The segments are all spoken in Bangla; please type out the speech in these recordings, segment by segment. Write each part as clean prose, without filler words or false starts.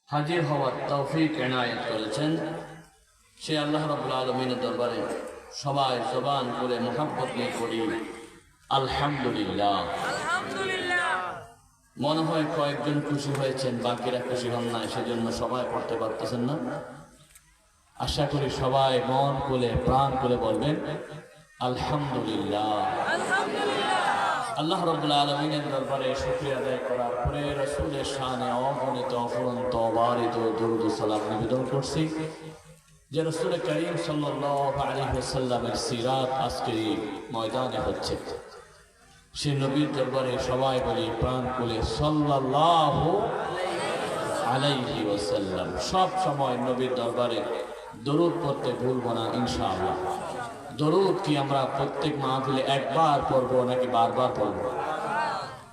হাজির হওয়ার তৌফিক এনায়েত করেছেন। সে আল্লাহ রাব্বুল আলামিনের দরবারে সবাই জবান করে মুহাব্বত নিয়ে পড়ি আলহামদুলিল্লাহ। মনে হয় কয়েকজন খুশি হয়েছেন, বাকিরা খুশি হন না, সেজন্য সবাই পড়তে পারতেছেন না। আশা করি সবাই মন খুলে প্রাণ খুলে বলবেন আলহামদুলিল্লাহ। আল্লাহ রাব্বুল আলামিনের দরবারে শুকরিয়া আদায় করার পরে রাসূলের শানে অগণিত অফুরন্ত অবারিত দরুদ ও সালাম নিবেদন করছি যে রাসূল করিম সাল্লাল্লাহু আলাইহি ওয়াসাল্লামের সিরাত আজকে ময়দানে হচ্ছে। সে নবীর দরবারে সবাই বলি প্রাণ খুলে সাল্লাল্লাহু আলাইহি ওয়াসাল্লাম। সব সময় নবীর দরবারে দরুদ পড়তে ভুলবো না ইনশাআল্লাহ। দরুদ কি আমরা প্রত্যেক মাহফিলে একবার পড়বো নাকি বারবার পড়বো?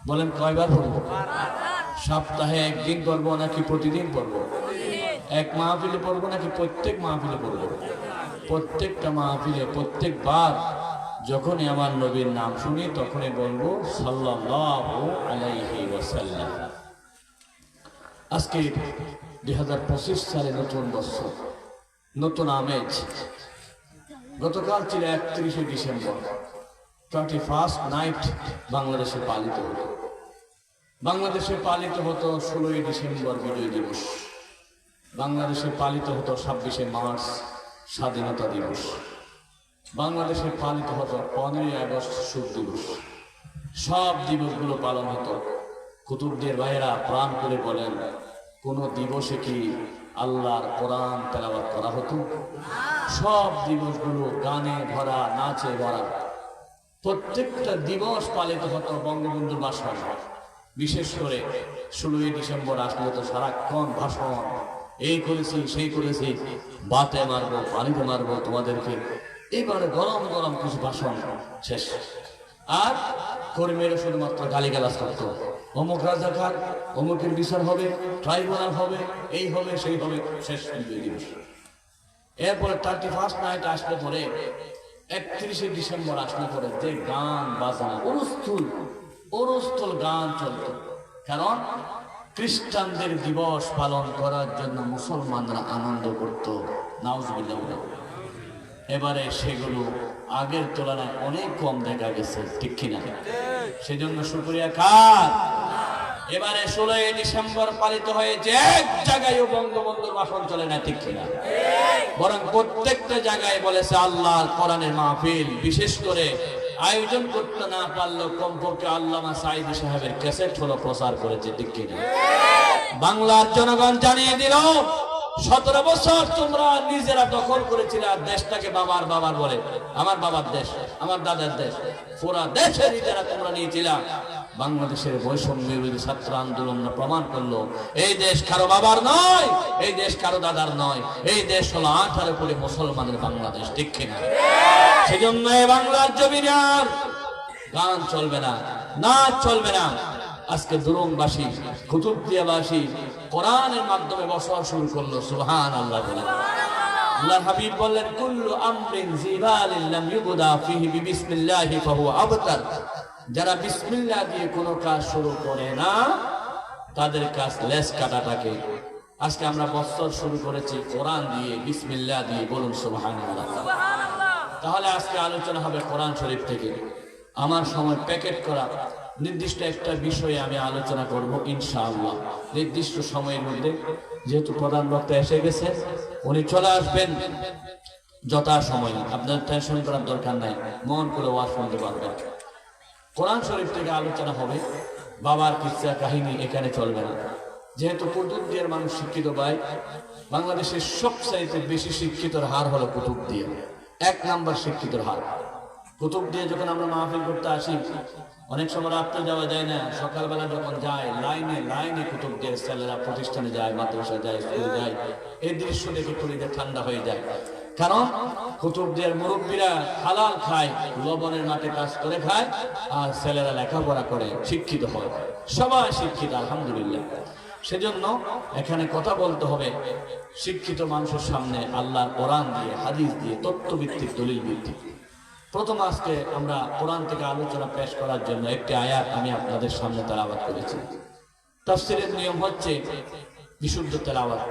বলেন কয়বার পড়বো? সপ্তাহে একদিন পড়বো নাকি প্রতিদিন পড়বো? এক মাহফিলে পড়বো নাকি প্রত্যেক মাহফিলে পড়বো? প্রত্যেকটা মাহফিলে প্রত্যেকবার যখনই আমার নবীর নাম শুনি তখনই বলবো সাল্লাল্লাহু আলাইহি ওয়াসাল্লাম। আজকে 2025 সালে নতুন বছর, নতুন আমেজ। গতকাল ছিল 31শে ডিসেম্বর, 31st নাইট বাংলাদেশে পালিত হতো। বাংলাদেশে পালিত হতো 16ই ডিসেম্বর বিজয় দিবস, বাংলাদেশে পালিত হতো 26শে মার্চ স্বাধীনতা দিবস, বাংলাদেশে পালিত হতো 15ই আগস্ট শোক দিবস। সব দিবসগুলো পালন হতো। কুতুবদের ভাইয়েরা প্রাণ করে বলেন, কোন দিবসে কি আল্লাহর কোরআন তেলাওয়াত করা হতো? সব দিবসগুলো গানে ভরা, নাচে ভরা। প্রত্যেকটা দিবস পালিত হতো বঙ্গবন্ধুর ভাষণ। বিশেষ করে 16ই ডিসেম্বর আসলে তো সারাক্ষণ ভাষণ, এই করেছি সেই করেছি, বাতে মারবো পানিতে মারবো তোমাদেরকে, এবারে গরম গরম কিছু ভাষণ শেষ। আর কর্মীরা শুধুমাত্র গালিগালাজ করতো, অমুক রাজাকার, অমুকের বিচার হবে, ট্রাইব্যুনাল হবে, এই হবে সেই হবে, শেষ দিবস। এরপরে 31st নাইট আসলে পরে 31শে ডিসেম্বর আসলে পরে যে গান বাজনা অরস্থল গান চলত। কারণ খ্রিস্টানদের দিবস পালন করার জন্য মুসলমানরা আনন্দ করত। নাউজুবিল্লাহ। এবারে সেগুলো আগের তুলনায় অনেক কম দেখা গেছে, ঠিক কিনা? সেজন্য শুকরিয়া কার? এবারে 16ই ডিসেম্বর পালিত হয়েছে, এক জায়গায়ও বঙ্গবন্ধুর ভাষণ চলে না, ঠিক কিনা? বরং প্রত্যেকটা জায়গায় বলেছে আল্লাহর কোরআনের মাহফিল। বিশেষ করে আয়োজন করতে না পারলেও কমপক্ষে আল্লামা সাঈদী সাহেবের ক্যাসেট হলো প্রচার করেছে, ঠিক কিনা? বাংলার জনগণ জানিয়ে দিল 17 বছর তোমরা নিজেরা দখল করেছিলে দেশটাকে। বাবার বলে, আমার বাবার দেশ, আমার দাদার দেশ, পুরা দেশে নিজেরা তোমরা নিয়েছিলা। বাংলাদেশের বৈষম্য বিরোধী ছাত্র আন্দোলন প্রমাণ করলো এই দেশ কারো বাবার নয়, এই দেশ কারো দাদার নয়, এই দেশ হলো 18 কোটি মুসলমানের বাংলাদেশ, ঠিক কিনা? সেজন্য এই বাংলার জমিনে আর গান চলবে না, নাচ চলবে না। আজকে দুরংবাসী, কুতুবদিয়াবাসী কোরআনের মাধ্যমে বসবাস শুরু করলো। সুবহানাল্লাহ বলেন। আল্লাহর হাবিব বললেন, কুল্লু আমরিন জিবালিন লাম ইবদা ফিহি বিসমিল্লাহি ফাহুয়া আবতার। যারা বিসমিল্লাহ দিয়ে কোনো কাজ শুরু করে না তাদের কাজ লেজ কাটা থাকে। আজকে আমরা বছর শুরু করেছি কোরআন দিয়ে, বিসমিল্লাহ দিয়ে, বলুন সুবহানাল্লাহ। তাহলে আজকে আলোচনা হবে কোরআন শরীফ থেকে। আমার সময় প্যাকেট করা নির্দিষ্ট একটা বিষয়ে আমি আলোচনা করব ইনশাআল্লাহ, নির্দিষ্ট সময়ের মধ্যে। যেহেতু প্রধান বক্তা এসে গেছে, উনি চলে আসবেন যথা সময়। আপনার টেনশন করার দরকার নাই, মন করে ওয়াজ শুনতে পারবেন। কোরআন শরীফ থেকে আলোচনা হবে। বাবার কিচ্ছা কাহিনী এখানে চলবে না। যেহেতু কুতুবদিয়ার মানুষ শিক্ষিত ভাই, বাংলাদেশের সবচাইতে বেশি শিক্ষিতর হার হলো কুতুবদিয়া, 1 নাম্বার শিক্ষিতর হার। কুতুবদিয়া যখন আমরা মাহফিল করতে আসি, অনেক সময় রাত্রে যাওয়া যায় না, সকালবেলা যখন যায় লাইনে কুতুবদিয়ার ছেলেরা প্রতিষ্ঠানে যায়, মাদ্রাসা যায়, স্কুলে যায়। এই দৃশ্য দেখে কলিজা ঠান্ডা হয়ে যায়। কারণ কুতুবদিয়ার মুরব্বীরা হালাল খায়, লবণের মাঠে কাজ করে খায়, আর ছেলেরা লেখাপড়া করে, শিক্ষিত হয়, সবাই শিক্ষিত আলহামদুলিল্লাহ। সেজন্য এখানে কথা বলতে হবে শিক্ষিত মানুষের সামনে আল্লাহর কোরআন দিয়ে, হাদিস দিয়ে, তত্ত্বভিত্তিক, দলিল ভিত্তিক। প্রথম আজকে আমরা কোরআন থেকে আলোচনা পেশ করার জন্য একটি আয়াত আমি আপনাদের সামনে তেলাওয়াত করেছি। তাফসীরের নিয়ম হচ্ছে বিশুদ্ধ তেলাওয়াত,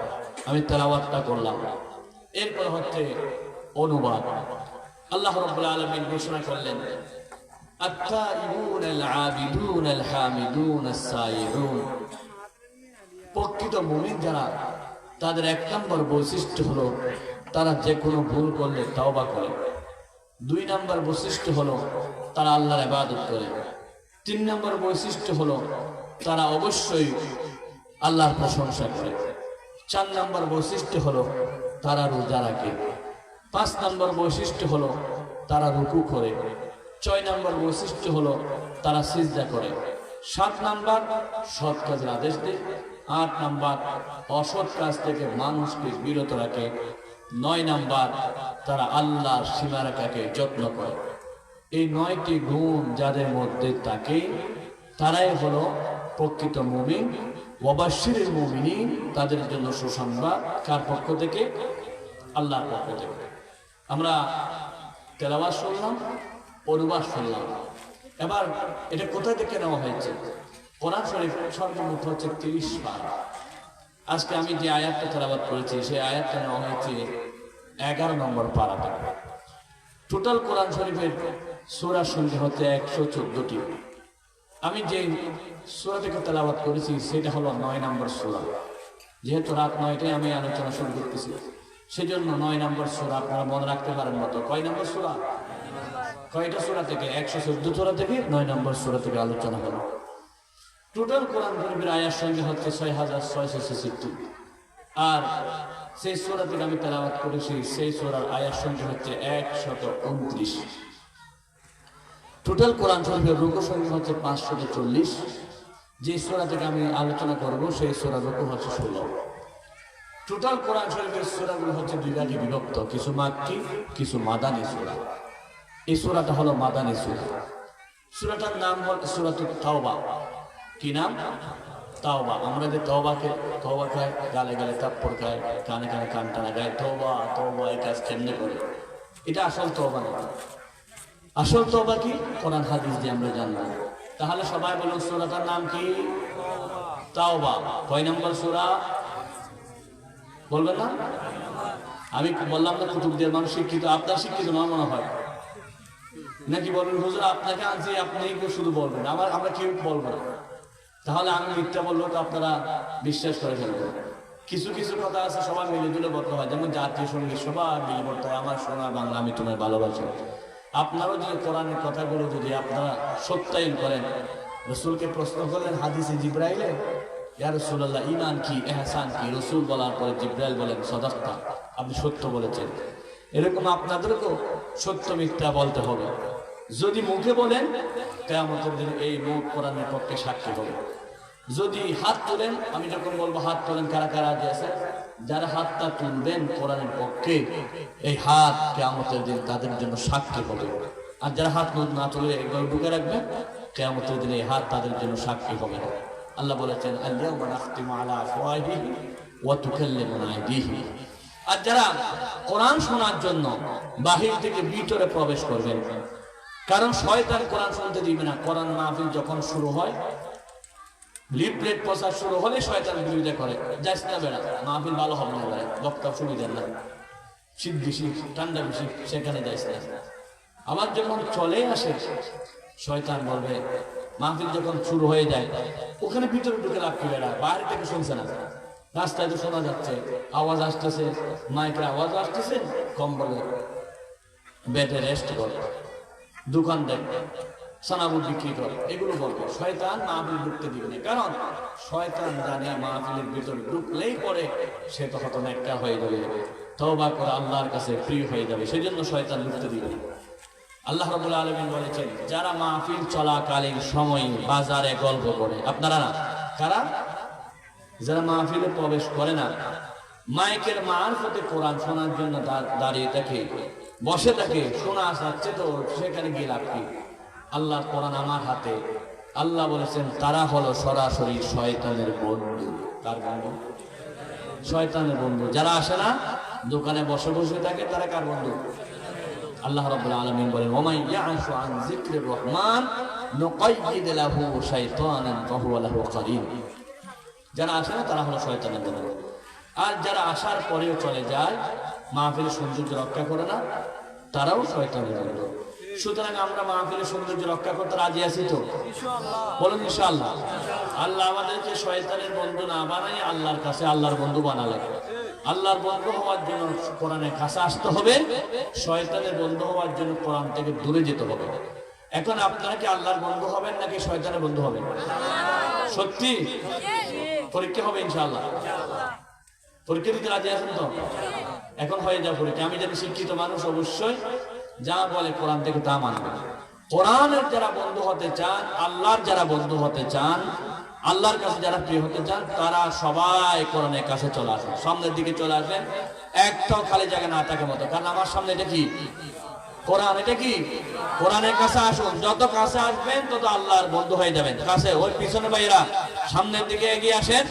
আমি তেলাওয়াতটা করলাম। এরপর হচ্ছে অনুবাদ। আল্লাহ রাব্বুল আলামিন ঘোষণা করলেন, আত-তাইবুন আল-আবিদুন আল-হামিদুন আস-সাইয়ুন। প্রকৃত মুমিন যারা, তাদের এক নম্বর বৈশিষ্ট্য হলো তারা যে কোনো ভুল করলে তওবা করে। 2 নম্বর বৈশিষ্ট্য হলো তারা আল্লাহর ইবাদত করে। 3 নম্বর বৈশিষ্ট্য হলো তারা অবশ্যই আল্লাহর প্রশংসা করে। 4 নম্বর বৈশিষ্ট্য হলো তারা রোজা রাখে। 5 নম্বর বৈশিষ্ট্য হলো তারা রুকু করে। 6 নম্বর বৈশিষ্ট্য হলো তারা সিজদা করে। 7 নম্বর সৎ কাজের আদেশ দেয়। 8 নম্বর অসৎ কাজ থেকে মানুষকে বিরত রাখে। 9 নম্বর তারা আল্লাহর সীমারেখাকে যত্ন করে। এই 9টি গুণ যাদের মধ্যে থাকে তারাই হলো প্রকৃত মুমিন। ওয়াবাশশিরিল মুমিনিন, তাদের জন্য সুসংবাদ। কার পক্ষ থেকে? আল্লাহর পক্ষ থেকে। আমরা তেলাওয়াত শুনলাম, অনুবাদ শুনলাম। এবার এটা কোথা থেকে নেওয়া হয়েছে? কোরআন শরীফ সর্বমোট হচ্ছে 30 পারা। আজকে আমি যে আয়াতটা তেলাওয়াত করেছি সেই আয়াতটা নেওয়া হয়েছে 11 নম্বর পারা থেকে। টোটাল কোরআন শরীফের সূরার সংখ্যা হচ্ছে 114টি। আমি যে সূরা থেকে তেলাওয়াত করেছি সেটা হলো 9 নম্বর সূরা। যেহেতু রাত 9টায় আমি আলোচনা শুরু করতেছি, সেজন্য 9 নম্বর সূরা আপনারা মনে রাখতে পারেন মতো। কয় নম্বর সূরা? কয়টা সূরা থেকে? 114 সূরা থেকে 9 নম্বর সূরা থেকে আলোচনা হলো। টোটাল কোরআন শরীফের আয়াত সংখ্যা হচ্ছে 6666। আর সেই সূরা থেকে আমি তেলাওয়াত করেছি সেই সূরার আয়াত সংখ্যা হচ্ছে 129। টোটাল কোরআন শরীফের রুকু সংখ্যা হচ্ছে 540। যে সূরা থেকে আমি আলোচনা করব সেই সূরার রুকু হচ্ছে 16। টোটাল কোরআন শরীফের সূরাগুলো হচ্ছে 2 ভাগে বিভক্ত, কিছু মাক্কি, কিছু মাদানী সূরা। এই সূরাটা হলো মাদানী সূরা। সূরাটার নাম হল সূরাতুত তাওবা। কি নাম? তাওবা। আমরা যে তওবা খাই, গালে গালে থাপ্পড় খাই, কানে কানে কান টানা গায়, তওবা তওবা, এই কাজ কেমনে করে? এটা আসল তওবা না। আসল তওবা কি? কোরআন হাদিস দিয়ে আমরা জানবো। তাহলে সবাই বলুন সূরাটার নাম কি? তাওবা। কয় নম্বর সূরা বলবেন না? আমি বললাম না কুতুবদের মানুষ শিক্ষিত, আপনার শিক্ষিত না মনে হয় নাকি? বলবেন হুজুর আপনাকে আনছি, আপনি শুধু বলবেন, আমরা কেউ বলবো না। তাহলে আমি মিথ্যা বললেও তো আপনারা বিশ্বাস করে ফেলবেন। কিছু কিছু কথা আছে সবাই মিলে জুলে বলতে হয়, যেমন জাতীয় সঙ্গীত সবাই মিলে বলতে হয়, আমার সোনা বাংলা আমি তোমায় ভালোবাসি। আপনারাও যদি কোরআনের কথাগুলো যদি আপনারা সত্যায়ন করেন, রসুলকে প্রশ্ন করলেন হাদিসে জিবরাইলে, ইয়া রাসূলুল্লাহ ঈমান কি, ইহসান কি? রসুল বলার পরে জিবরাইল বলেন সাদাক্তা, আপনি সত্য বলেছেন। এরকম আপনাদেরকেও সত্য মিথ্যা বলতে হবে। যদি মুখে বলেন কিয়ামতের দিন এই মুখ কোরআনের পক্ষে সাক্ষী হবে। যদি হাত তোলেন, আমি যখন বলবো হাত তোলেন, কারা কারা আছে, যারা হাতটা তুলবেন কোরআনের পক্ষে, এই হাত কিয়ামতের দিন তাদের জন্য সাক্ষী হবে। আর যারা হাত না তুলে একবার বুকে রাখবেন, কিয়ামতের দিন এই হাত তাদের জন্য সাক্ষী হবে। আল্লাহ বলেছেন আল-ইয়াওমা নাখতিমু আলা আফওয়াহিহিম ওয়া তুকাল্লিমুনা আইদিহিম। আর যারা কোরআন শোনার জন্য বাহির থেকে ভিতরে প্রবেশ করবেন, কারণ শয়তান কোরআন শুনতে দিবে না। কোরআন মাহফিল যখন শুরু হয়, লিফলেট প্রচার শুরু হলে শয়তান বিরোধিতা করে, যাস না বেড়া, মাহফিল ভালো হবে না, বেড়া বক্তা সুবিধা না, শীত বেশি ঠান্ডা বেশি, সেখানে যাইস না। আবার যখন চলে আসে শয়তান বলবে, মাহফিল যখন শুরু হয়ে যায় ওখানে ভিতরে ঢুকে রাখতে বেড়া, বাইরে থেকে শুনছে না, রাস্তায় তো শোনা যাচ্ছে, আওয়াজ আসতেছে, মাইকের আওয়াজ আসতেছে, কম বলে বেডে রেস্ট করে, দোকান দেয়, সানাবুট বিক্রি করে, এগুলো বলবে। শয়তান মাহফিল ঢুকতে দিবে না, কারণ শয়তান জানে মাহফিলের ভিতরে ঢুকলেই পরে সে তো হত নেককার হয়ে যাবে, তওবা করে আল্লাহর কাছে প্রিয় হয়ে যাবে, সেই জন্য শয়তান ঢুকতে দিবে না। আল্লাহ রাব্বুল আলামিন বলেছেন, যারা মাহফিল চলাকালীন সময়ে বাজারে গল্প করে, আপনারা না, কারা? যারা মাহফিলে প্রবেশ করে না, মাইকের মারফতে কোরআন শোনার জন্য দাঁড়িয়ে থাকে, বসে থাকে, শোনা যাচ্ছে তো সেখানে গিয়ে লাভ কি? আল্লাহর কোরআন আমার হাতে। আল্লাহ বলেছেন তারা হলো সরাসরি শয়তানের বন্ধু। কার বন্ধু? শয়তানের বন্ধু। যারা আসে না, দোকানে বসে বসে থাকে, তারা কার বন্ধু? আল্লাহ রাব্বুল আলামিন বলেন, ওয়া ইয়াশু আন যিকরির রহমান নুকাইয়িদ লাহু শাইতানান ফাহুয়া লাহু কারীন। যারা আসে না তারা হলো শয়তানের বন্ধু। আর যারা আসার পরেও চলে যায়, মাহফিলের সৌন্দর্য রক্ষা করে না, তারাও শয়তানের বন্ধু। সুতরাং আমরা মাহফিলের সৌন্দর্য রক্ষা করতে রাজি আছি তো? বলুন ইনশাআল্লাহ। আল্লাহ আমাদেরকে শয়তানের বন্ধু না বানাই আল্লাহর কাছে আল্লাহর বন্ধু বানালেন। আল্লাহর বন্ধু হওয়ার জন্য কোরআনের কাছে আসতে হবে, শয়তানের বন্ধু হওয়ার জন্য কোরআন থেকে দূরে যেতে হবে। এখন আপনারা কি আল্লাহর বন্ধু হবেন নাকি শয়তানের বন্ধু হবেন? সত্যি পরীক্ষা হবে ইনশাআল্লাহ। পরীক্ষা দিতে রাজি আছেন তো? এখন হয়ে যাও পরীক্ষা। আমি জানি শিক্ষিত মানুষ অবশ্যই যা বলে কোরআন থেকে তা মানবে। কোরআনের যারা বন্ধু হতে চান, আল্লাহর যারা বন্ধু হতে চান, আল্লাহর কাছে যারা প্রিয় হতে চান, তারা সবাই কোরআনের কাছে চলে আসেন, সামনের দিকে চলে আসেন। একটাও খালি জায়গা না থাকে মতো, কারণ আমার সামনে এটা কি? কোরআন। এটা কি? কোরআনের কাছে আসুন। যত কাছে আসবেন তত আল্লাহর বন্ধু হয়ে যাবেন। কাছে ওই পিছনে ভাইরা সামনের দিকে এগিয়ে আসেন।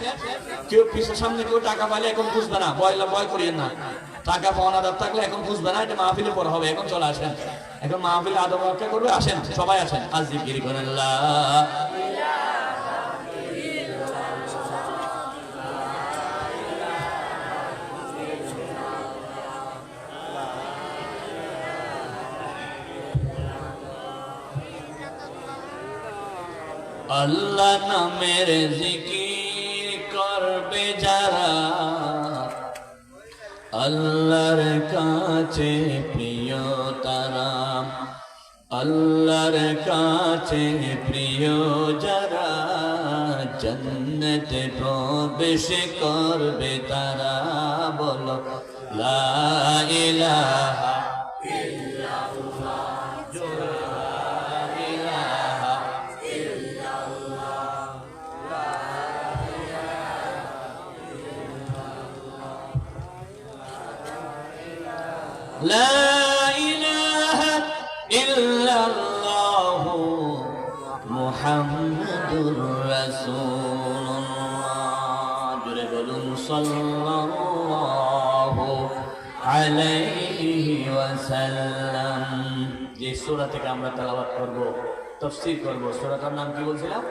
কেউ পিছনে সামনে কেউ টাকা পাইলে এখন খুঁজবে না, ভয় করিয়েন না। টাকা পাওনাদার থাকলে এখন খুঁজবে না, এটা মাহফিলে পরে হবে। এখন চলে আসেন, এখন মাহফিলে আদব রক্ষা করবে। আসেন সবাই আসেন। আজ জিকির করেন লা আল্লাহ নামের জিকির করবে যারা, আল্লাহর কাছে প্রিয় তারা। আল্লাহর কাছে প্রিয় যারা, জান্নাতে প্রবেশ করবে তারা। বলো লা ইলাহা ইল্লাল্লাহ। لا إله إلا الله محمد رسول الله جل بلون صلى الله عليه وسلم। যে সূরা থেকে আমরা তেলাওয়াত করব, তাফসীর করব, সূরাটার নাম কি বলছিলাম?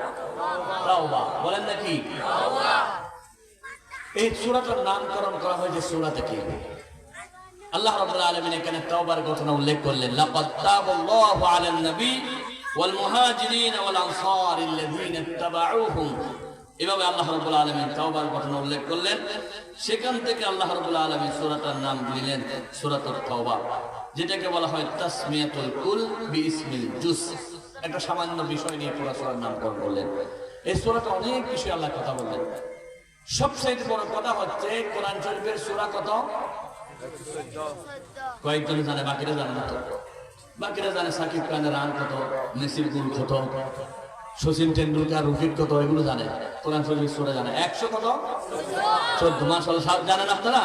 তাওবা। বলেন নাকি? তাওবা। এই সূরাটার নামকরণ করা হয়েছে সূরা থেকে। আল্লাহ রাব্বুল আলামিন এখানে তাওবার ঘটনা উল্লেখ করলেন। লাকাদ তাবাল্লাহু আলান নবী ওয়াল মুহাজিরিন ওয়াল আনসার আল্লাযীনা ইত্তাবাউহুম। এভাবে আল্লাহ রাব্বুল আলামিন তাওবার ঘটনা উল্লেখ করলেন। সেখান থেকে আল্লাহ রাব্বুল আলামিন সূরাটার নাম দিলেন সূরাতুত তাওবা, যেটাকে বলা হয় তাসমিয়াতুল কুল বিইসমিল জুজ। একটা সামান্য বিষয় নিয়ে পুরো সূরার নামকরণ করলেন। এই সূরাটা অনেক বিষয় আল্লাহ কথা বললেন। সবচেয়ে বড় কথা হচ্ছে কোরআন শরীফের সূরা কত? কয়েকজন জানে, বাকিরা জানে না তো। বাকিরা জানে সাকিব খানের রান কত, মেসির গোল কত, সচিন টেন্ডুলকার উইকেট কত, এগুলো জানে। কোরআন শরীফের সূরা জানে 100 কত? 14। মাশাআল্লাহ, জানেন আপনারা?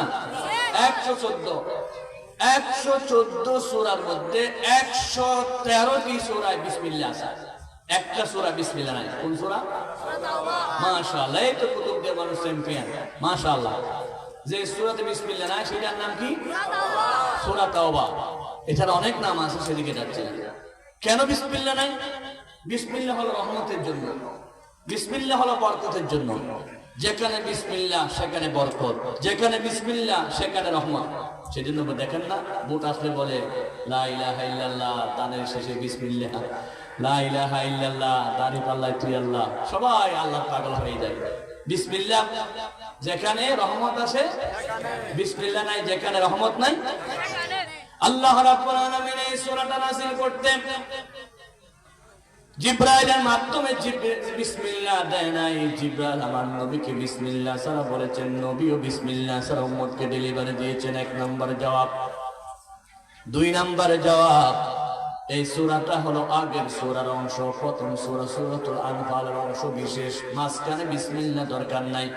114। 114 সূরার মধ্যে 113টি সূরায় বিসমিল্লাহ আছে। একটা সূরা বিসমিল্লাহ নাই। কোন সূরা? মাশাআল্লাহ, এই তো কুতুবদের মানুষ চ্যাম্পিয়ন। মাশাআল্লাহ। যে সূরাতে বিসমিল্লাহ নাই সেটার নাম কি? সূরা তাওবা। এটার অনেক নাম আছে, সেদিকে যাচ্ছে না। কেন বিসমিল্লাহ নাই? বিসমিল্লাহ হলো রহমতের জন্য, বিসমিল্লাহ হলো বরকতের জন্য। যেখানে বিসমিল্লাহ সেখানে বরকত, যেখানে বিসমিল্লাহ সেখানে রহমত। সেজন্য দেখেন না, ভোট আসলে বলে লা ইলাহা ইল্লাল্লাহ, দানের শেষে বিসমিল্লাহ, লা ইলাহা ইল্লাল্লাহ, দাড়ি পাল্লায় তুই আল্লাহ। সবাই আল্লাহ পাগল হয়ে যায়। বিসমিল্লাহ যেখানে রহমত আছে, বিসমিল্লাহ নাই যেখানে রহমত নাই। আল্লাহ রাব্বুল আলামিন এই সূরাটা নাযিল করতেন জিবরাইলের মাধ্যমে। বিসমিল্লাহ দেয় নাই। জিবরাইল আমার নবীকে বিসমিল্লাহ ছাড়া বলেছেন, নবীও বিসমিল্লাহ ছাড়া উম্মতকে ডেলিভারি দিয়েছেন। 1 নম্বর জবাব। 2 নম্বর জবাব, এই সূরাটা হলো আগের সূরার অংশ, প্রথম সূরা সূরাতুল আনফালের অংশ বিশেষ। মাঝখানে বিসমিল্লাহ দরকার নাই।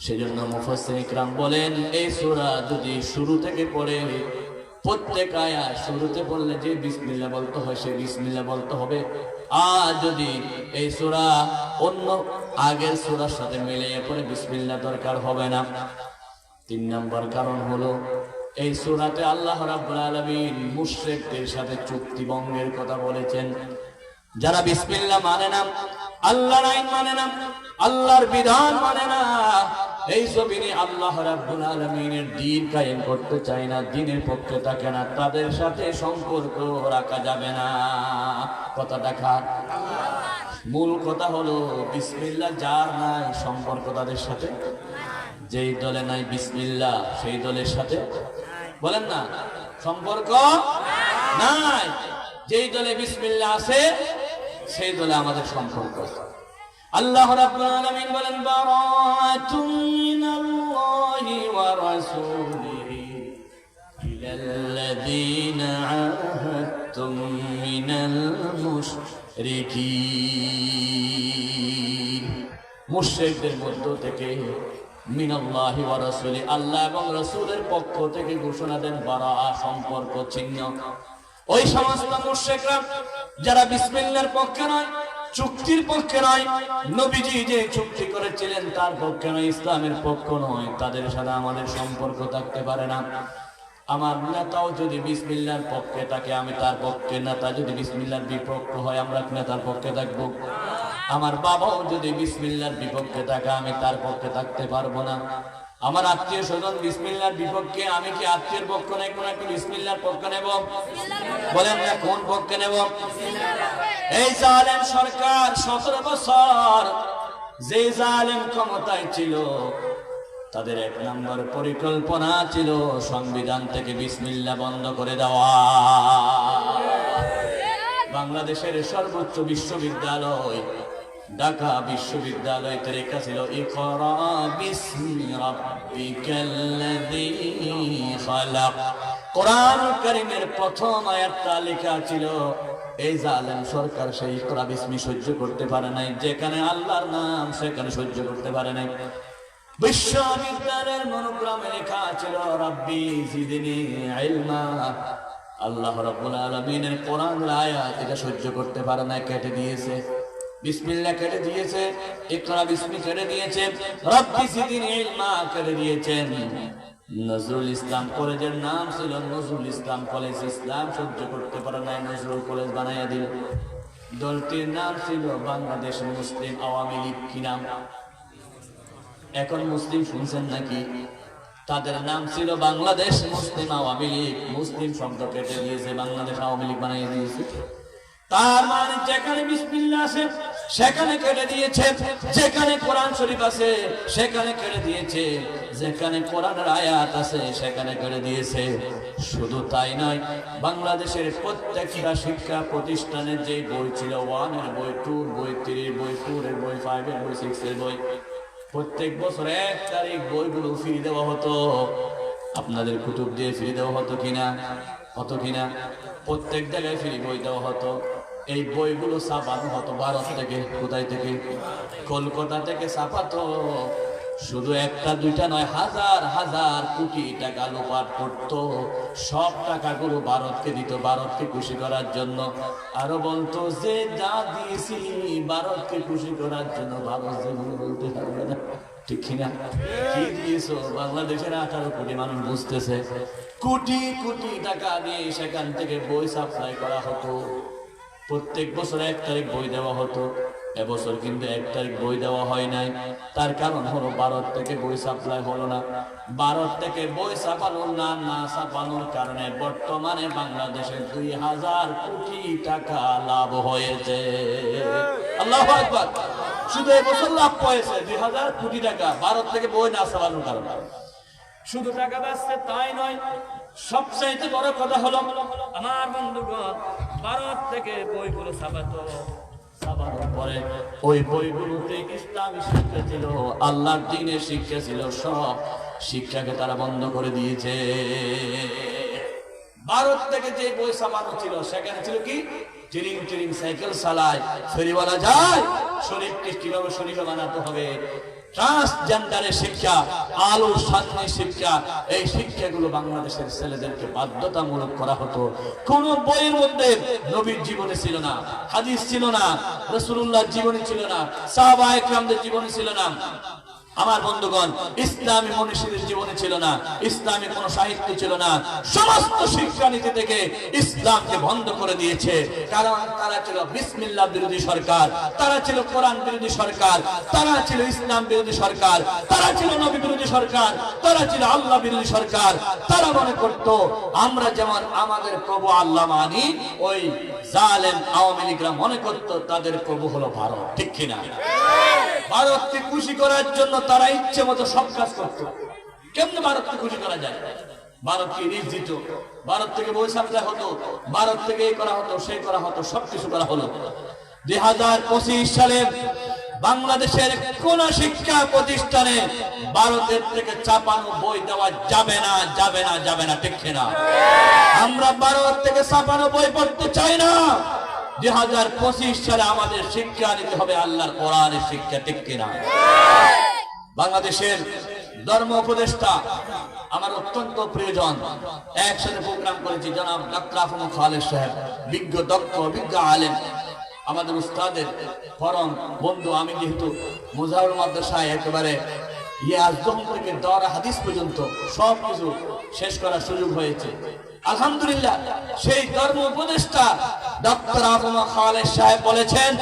সেজন্য মুফাসসির ইকরাম বলেন, এই সূরা যদি শুরু থেকে পড়ে, প্রত্যেক আয়াত শুরুতে বললে যে বিসমিল্লাহ বলতে হয়, সে বিসমিল্লাহ বলতে হবে। আর যদি এই সূরা অন্য আগের সূরার সাথে মিলিয়ে পড়ে, বিসমিল্লাহ দরকার হবে না। 3 নম্বর কারণ হলো, এই সূরাতে আল্লাহ রাব্বুল আলামিন মুশরিকদের সাথে চুক্তি ভঙ্গের কথা বলেছেন। যারা বিসমিল্লাহ মানে না, আল্লাহর আইন মানে না, আল্লাহর বিধান মানে না, এই জমিনে আল্লাহ রাব্বুল আলামিনের দ্বীন কায়েম করতে চায় না, দ্বীনের পক্ষে থাকে না, তাদের সাথে সম্পর্ক রাখা যাবে না। কথাটা কার? মূল কথা হলো বিসমিল্লাহ যার নাই সম্পর্ক তাদের সাথে, যেই দলে নাই বিসমিল্লাহ সেই দলের সাথে বলেন না সম্পর্ক নাই। যেই দলে বিসমিল্লাহ আছে সেই দলে আমাদের সম্পর্ক। আল্লাহ রাব্বুল আলামিন বলেন বারাতুম মিনাল্লাহি ওয়া রাসূলিহি ইলাল্লাযীনা আহাদতুম মিনাল মুশরিকিন। মুশরিকদের মধ্য থেকে মিনাল্লাহি ওয়া রাসূলি আল্লাহ এবং রাসূলের পক্ষ থেকে ঘোষণা দেন বারা, সম্পর্ক ছিন্ন। ওই সমস্ত মুশরিকরা যারা বিসমিল্লাহর পক্ষে নয়, চুক্তির পক্ষে নয়, নবীজি যে চুক্তি করেছিলেন তার পক্ষে নয়, ইসলামের পক্ষ নয়, তাদের সাথে আমাদের সম্পর্ক থাকতে পারে না। আমার নেতাও যদি বিসমিল্লাহর পক্ষে থাকে আমি তার পক্ষে, নেতা যদি বিসমিল্লাহর বিপক্ষে হয় আমরা নেতার পক্ষে থাকবো। আমার বাবাও যদি বিসমিল্লাহর বিপক্ষে থাকে আমি তার পক্ষে থাকতে পারবো না। আমার আত্মীয় স্বজন বিসমিল্লাহর বিপক্ষে, আমি কি আত্মীয়ের পক্ষ নেব নাকি বিসমিল্লাহর পক্ষ নেব? বলেন না কোন পক্ষে নেব? এই জালেম সরকার 17 বছর যে জালেম ক্ষমতায় ছিল তাদের 1 নম্বর পরিকল্পনা ছিল সংবিধান থেকে বিসমিল্লাহ বন্ধ করে দেওয়া। বাংলাদেশের সর্বোচ্চ বিশ্ববিদ্যালয় ঢাকা বিশ্ববিদ্যালয় তরিকা ছিল ইকরা বিসমি রাব্বিকাল্লাযী খালাক। কোরআন কারীমের প্রথম আয়াতটা লেখা ছিল। এই জালেম সরকার সেই ইকরা বিসমি সহ্য করতে পারে নাই, যেখানে আল্লাহর নাম সেখানে সহ্য করতে পারে নাই। বিশ্ববিদ্যালয়ের মনোগ্রামে লেখা ছিল রাব্বি জিদনি ইলমা। আল্লাহ রাব্বুল আলামিনের কোরআনের আয়াত এটা সহ্য করতে পারে না, কেটে দিয়েছে। বিসমিল্লাহ কেটে দিয়েছে, ইকরা বিসমি কেটে দিয়েছে, রাব্বি জিদনি ইলমা কেটে দিয়েছেন। নজরুল ইসলাম কলেজের নাম ছিল নজরুল ইসলাম কলেজ, ইসলাম সহ্য করতে পারে না, নজরুল কলেজ বানাইয়া দিল। দলটির নাম ছিল বাংলাদেশ মুসলিম আওয়ামী লীগ। কি নাম? এখন মুসলিম শুনছেন নাকি? তাদের নাম ছিল বাংলাদেশ মুসলিম আওয়ামী লীগ। মুসলিম শব্দ কেটে দিয়েছে, বাংলাদেশ আওয়ামী লীগ বানিয়ে দিয়েছে। তার মানে যেখানে বিসমিল্লাহ আছে সেখানে কেটে দিয়েছে, যেখানে কোরআন শরীফ আছে সেখানে কেটে দিয়েছে, যেখানে কোরআনের আয়াত আছে সেখানে কেটে দিয়েছে। শুধু তাই নয়, বাংলাদেশের প্রত্যেকটা শিক্ষা প্রতিষ্ঠানের যে বই ছিল, 1 এর বই, 2 এর বই, 3 এর বই, 4 এর বই, 5 এর বই, 6 এর বই, প্রত্যেক বছর 1 তারিখ বইগুলো ফিরিয়ে দেওয়া হতো। আপনাদের কুতুব দিয়ে ফিরিয়ে দেওয়া হতো কিনা? হতো কিনা? প্রত্যেক জায়গায় ফ্রি বই দেওয়া হতো। এই বইগুলো ছাপানো হতো ভারত থেকে। কোথায় থেকে? কলকাতা থেকে ছাপাতো। শুধু একটা দুইটা নয়, হাজার হাজার কোটি টাকা লোপাট করতো। সব টাকাগুলো ভারতকে দিত, ভারতকে খুশি করার জন্য। আরো বলতো যে যা দিয়েছি ভারতকে খুশি করার জন্য, ভারত যেগুলো বলতে পারবে না। ঠিক কিনা? কি দিয়েছ? বাংলাদেশের 18 কোটি মানুষ বুঝতেছে। কোটি কোটি টাকা দিয়ে সেখান থেকে বই সাপ্লাই করা হতো। প্রত্যেক বছর 1 তারিখ বই দেওয়া হতো। এবছর কিন্তু 1 তারিখ বই দেওয়া হয় নাই। তার কারণ হলো ভারত থেকে বই সাপ্লাই হলো না। ভারত থেকে বই ছাপানোর না ছাপানোর কারণে বর্তমানে বাংলাদেশে 2000 কোটি টাকা লাভ হয়েছে। আল্লাহু আকবার। শুধু এবছর লাভ হয়েছে 2000 কোটি টাকা, ভারত থেকে বই না ছাপানোর কারণে। শুধু টাকা বাঁচছে তাই নয়, সবচাইতে বড় কথা হলো আমার বন্ধুগণ, ভারত থেকে বইগুলো ছাপাতো। ছাপানোর পরে ওই বইগুলোতে ইসলামী শিক্ষা ছিল, আল্লাহর দ্বীনের শিক্ষা ছিল, সব শিক্ষাকে তারা বন্ধ করে দিয়েছে। ভারত থেকে যে বই ছাপানো ছিল সেখানে ছিল কি? টিরিং টিরিং সাইকেল চালায়, ফেরিওয়ালা যায়, শরীফকে কিভাবে শরীফে বানাতে হবে, ট্রান্সজেন্ডারের শিক্ষা, আলো সামনে শিক্ষা, এই শিক্ষাগুলো বাংলাদেশের ছেলেদেরকে বাধ্যতামূলক করা হতো। কোন বইয়ের মধ্যে নবীর জীবনী ছিল না, হাদিস ছিল না, রাসূলুল্লাহর জীবনী ছিল না, সাহাবা একরামদের জীবনী ছিল না। আমার বন্ধুগণ, ইসলামী মনীষীদের জীবনে ছিল না, ইসলামী কোন সাহিত্য ছিল না, সমস্ত শিক্ষানীতি থেকে ইসলামকে বন্ধ করে দিয়েছে। কারণ তারা ছিল বিসমিল্লাহ বিরোধী সরকার, তারা ছিল কোরআন বিরোধী সরকার, তারা ছিল ইসলাম বিরোধী সরকার, তারা ছিল নবী বিরোধী সরকার, তারা ছিল আল্লাহ বিরোধী সরকার। তারা মনে করত আমরা যেমন আমাদের প্রভু আল্লাহ মানি, ওই জালেম আওয়ামী লীগরা মনে করত তাদের প্রভু হলো ভারত। ঠিক কিনা? ভারতকে খুশি করার জন্য তারা ইচ্ছে মতো সব কাজ করত। কেমনে ভারতকে খুশি করা যায়? ভারতকে রিচ দিত, ভারত থেকে বই সাপ্লাই হতো, ভারত থেকে এই করা হতো, সেই করা হতো, সবকিছু করা হলো। 2025 সালে বাংলাদেশের কোন শিক্ষা প্রতিষ্ঠানে ভারতের থেকে চাপানো বই দেওয়া যাবে না, যাবে না, যাবে না। ঠিক কিনা? আমরা ভারত থেকে চাপানো বই পড়তে চাই না। 2025 সালে আমাদের শিক্ষা নিতে হবে আল্লাহর কোরআনের শিক্ষা। ঠিক কিনা? বাংলাদেশের ধর্ম উপদেষ্টা আমার অত্যন্ত প্রিয়জন, একসাথে প্রোগ্রাম করেছি, জনাব ডক্টর আফম খালেদ সাহেব, বিজ্ঞ দক্ষ অভিজ্ঞ আলেম, আমাদের উস্তাদের পরম বন্ধু। আমি যেহেতু মুজাহির মাদ্রাসায় একেবারে ইয়াজদম থেকে দরা হাদিস পর্যন্ত সবকিছু শেষ করার সুযোগ হয়েছে, আলহামদুলিল্লাহ। সেই ধর্ম উপদেষ্টা ডক্টর আফম খালেদ সাহেব বলেছেন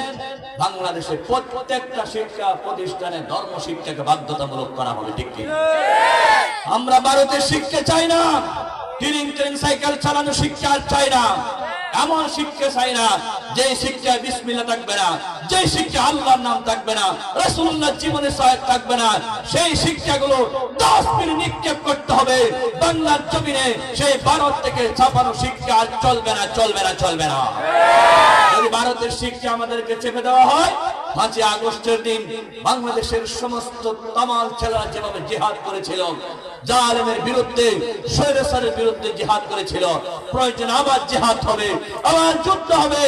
বাংলাদেশের প্রত্যেকটা শিক্ষা প্রতিষ্ঠানে ধর্ম শিক্ষাকে বাধ্যতামূলক করা হবে। ঠিক কি? আমরা ভারতের শিক্ষা চাই না, ট্রেনিং সাইকেল চালানো শিক্ষা চাই না, এমন শিক্ষা চাই না যে শিক্ষায় বিসমিল্লাহ থাকবে না, যে শিক্ষা আল্লাহর নাম থাকবে না, রাসূলুল্লাহর জীবনে সহায়ক থাকবে না। সেই শিক্ষাগুলো 10 মিনিট নিক্ষেপ করতে হবে বাংলার জমিনে। সেই ভারত থেকে ছাপানো শিক্ষা আর চলবে না, চলবে না, চলবে না। যদি ভারতের শিক্ষা আমাদেরকে চেপে দেওয়া হয়, 5 আগস্টের দিন বাংলাদেশের সমস্ত তামাল ছেলেরা যেভাবে জিহাদ করেছিল, জালেমের বিরুদ্ধে, স্বৈরাচারের বিরুদ্ধে জিহাদ করেছিল, প্রয়োজন আবার জিহাদ হবে, আবার যুদ্ধ হবে।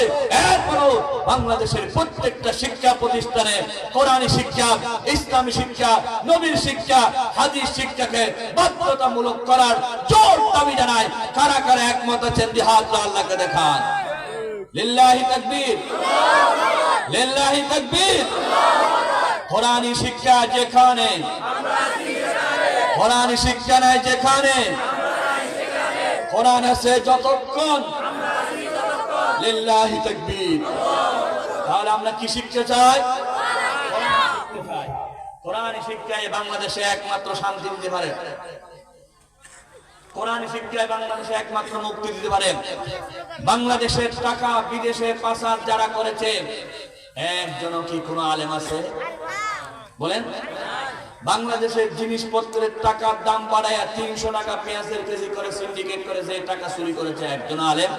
এরপরও বাংলাদেশের প্রত্যেকটা শিক্ষা প্রতিষ্ঠানে কোরআনী শিক্ষা, ইসলামী শিক্ষা, নবীর শিক্ষা, হাদিস শিক্ষাকে বাধ্যতামূলক করার জোর দাবি জানায়। কারা কারা একমত আছেন? জিহাদ আল্লাহকে দেখান। লিল্লাহি তাকবীর, লিল্লাহি তাকবীর। কোরআনী শিক্ষা যেখানে, কোরআনী শিক্ষা নাই যেখানে, কোরআন আছে যতক্ষণ, লিল্লাহি তাকবীর। তাহলে আমরা কি শিক্ষা চাই? কোরআনী শিক্ষায় বাংলাদেশে একমাত্র শান্তি দিতে পারে, কোরআনী শিক্ষায় বাংলাদেশে একমাত্র মুক্তি দিতে পারে। বাংলাদেশের টাকা বিদেশে পাচার যারা করেছে, একজনও কি কোনো আলেম আছে? বলেন। বাংলাদেশের জিনিসপত্রের টাকার দাম বাড়ায় 300 টাকা পেঁয়াজের কেজি করে সিন্ডিকেট করে যে টাকা চুরি করেছে, একজন আলেম,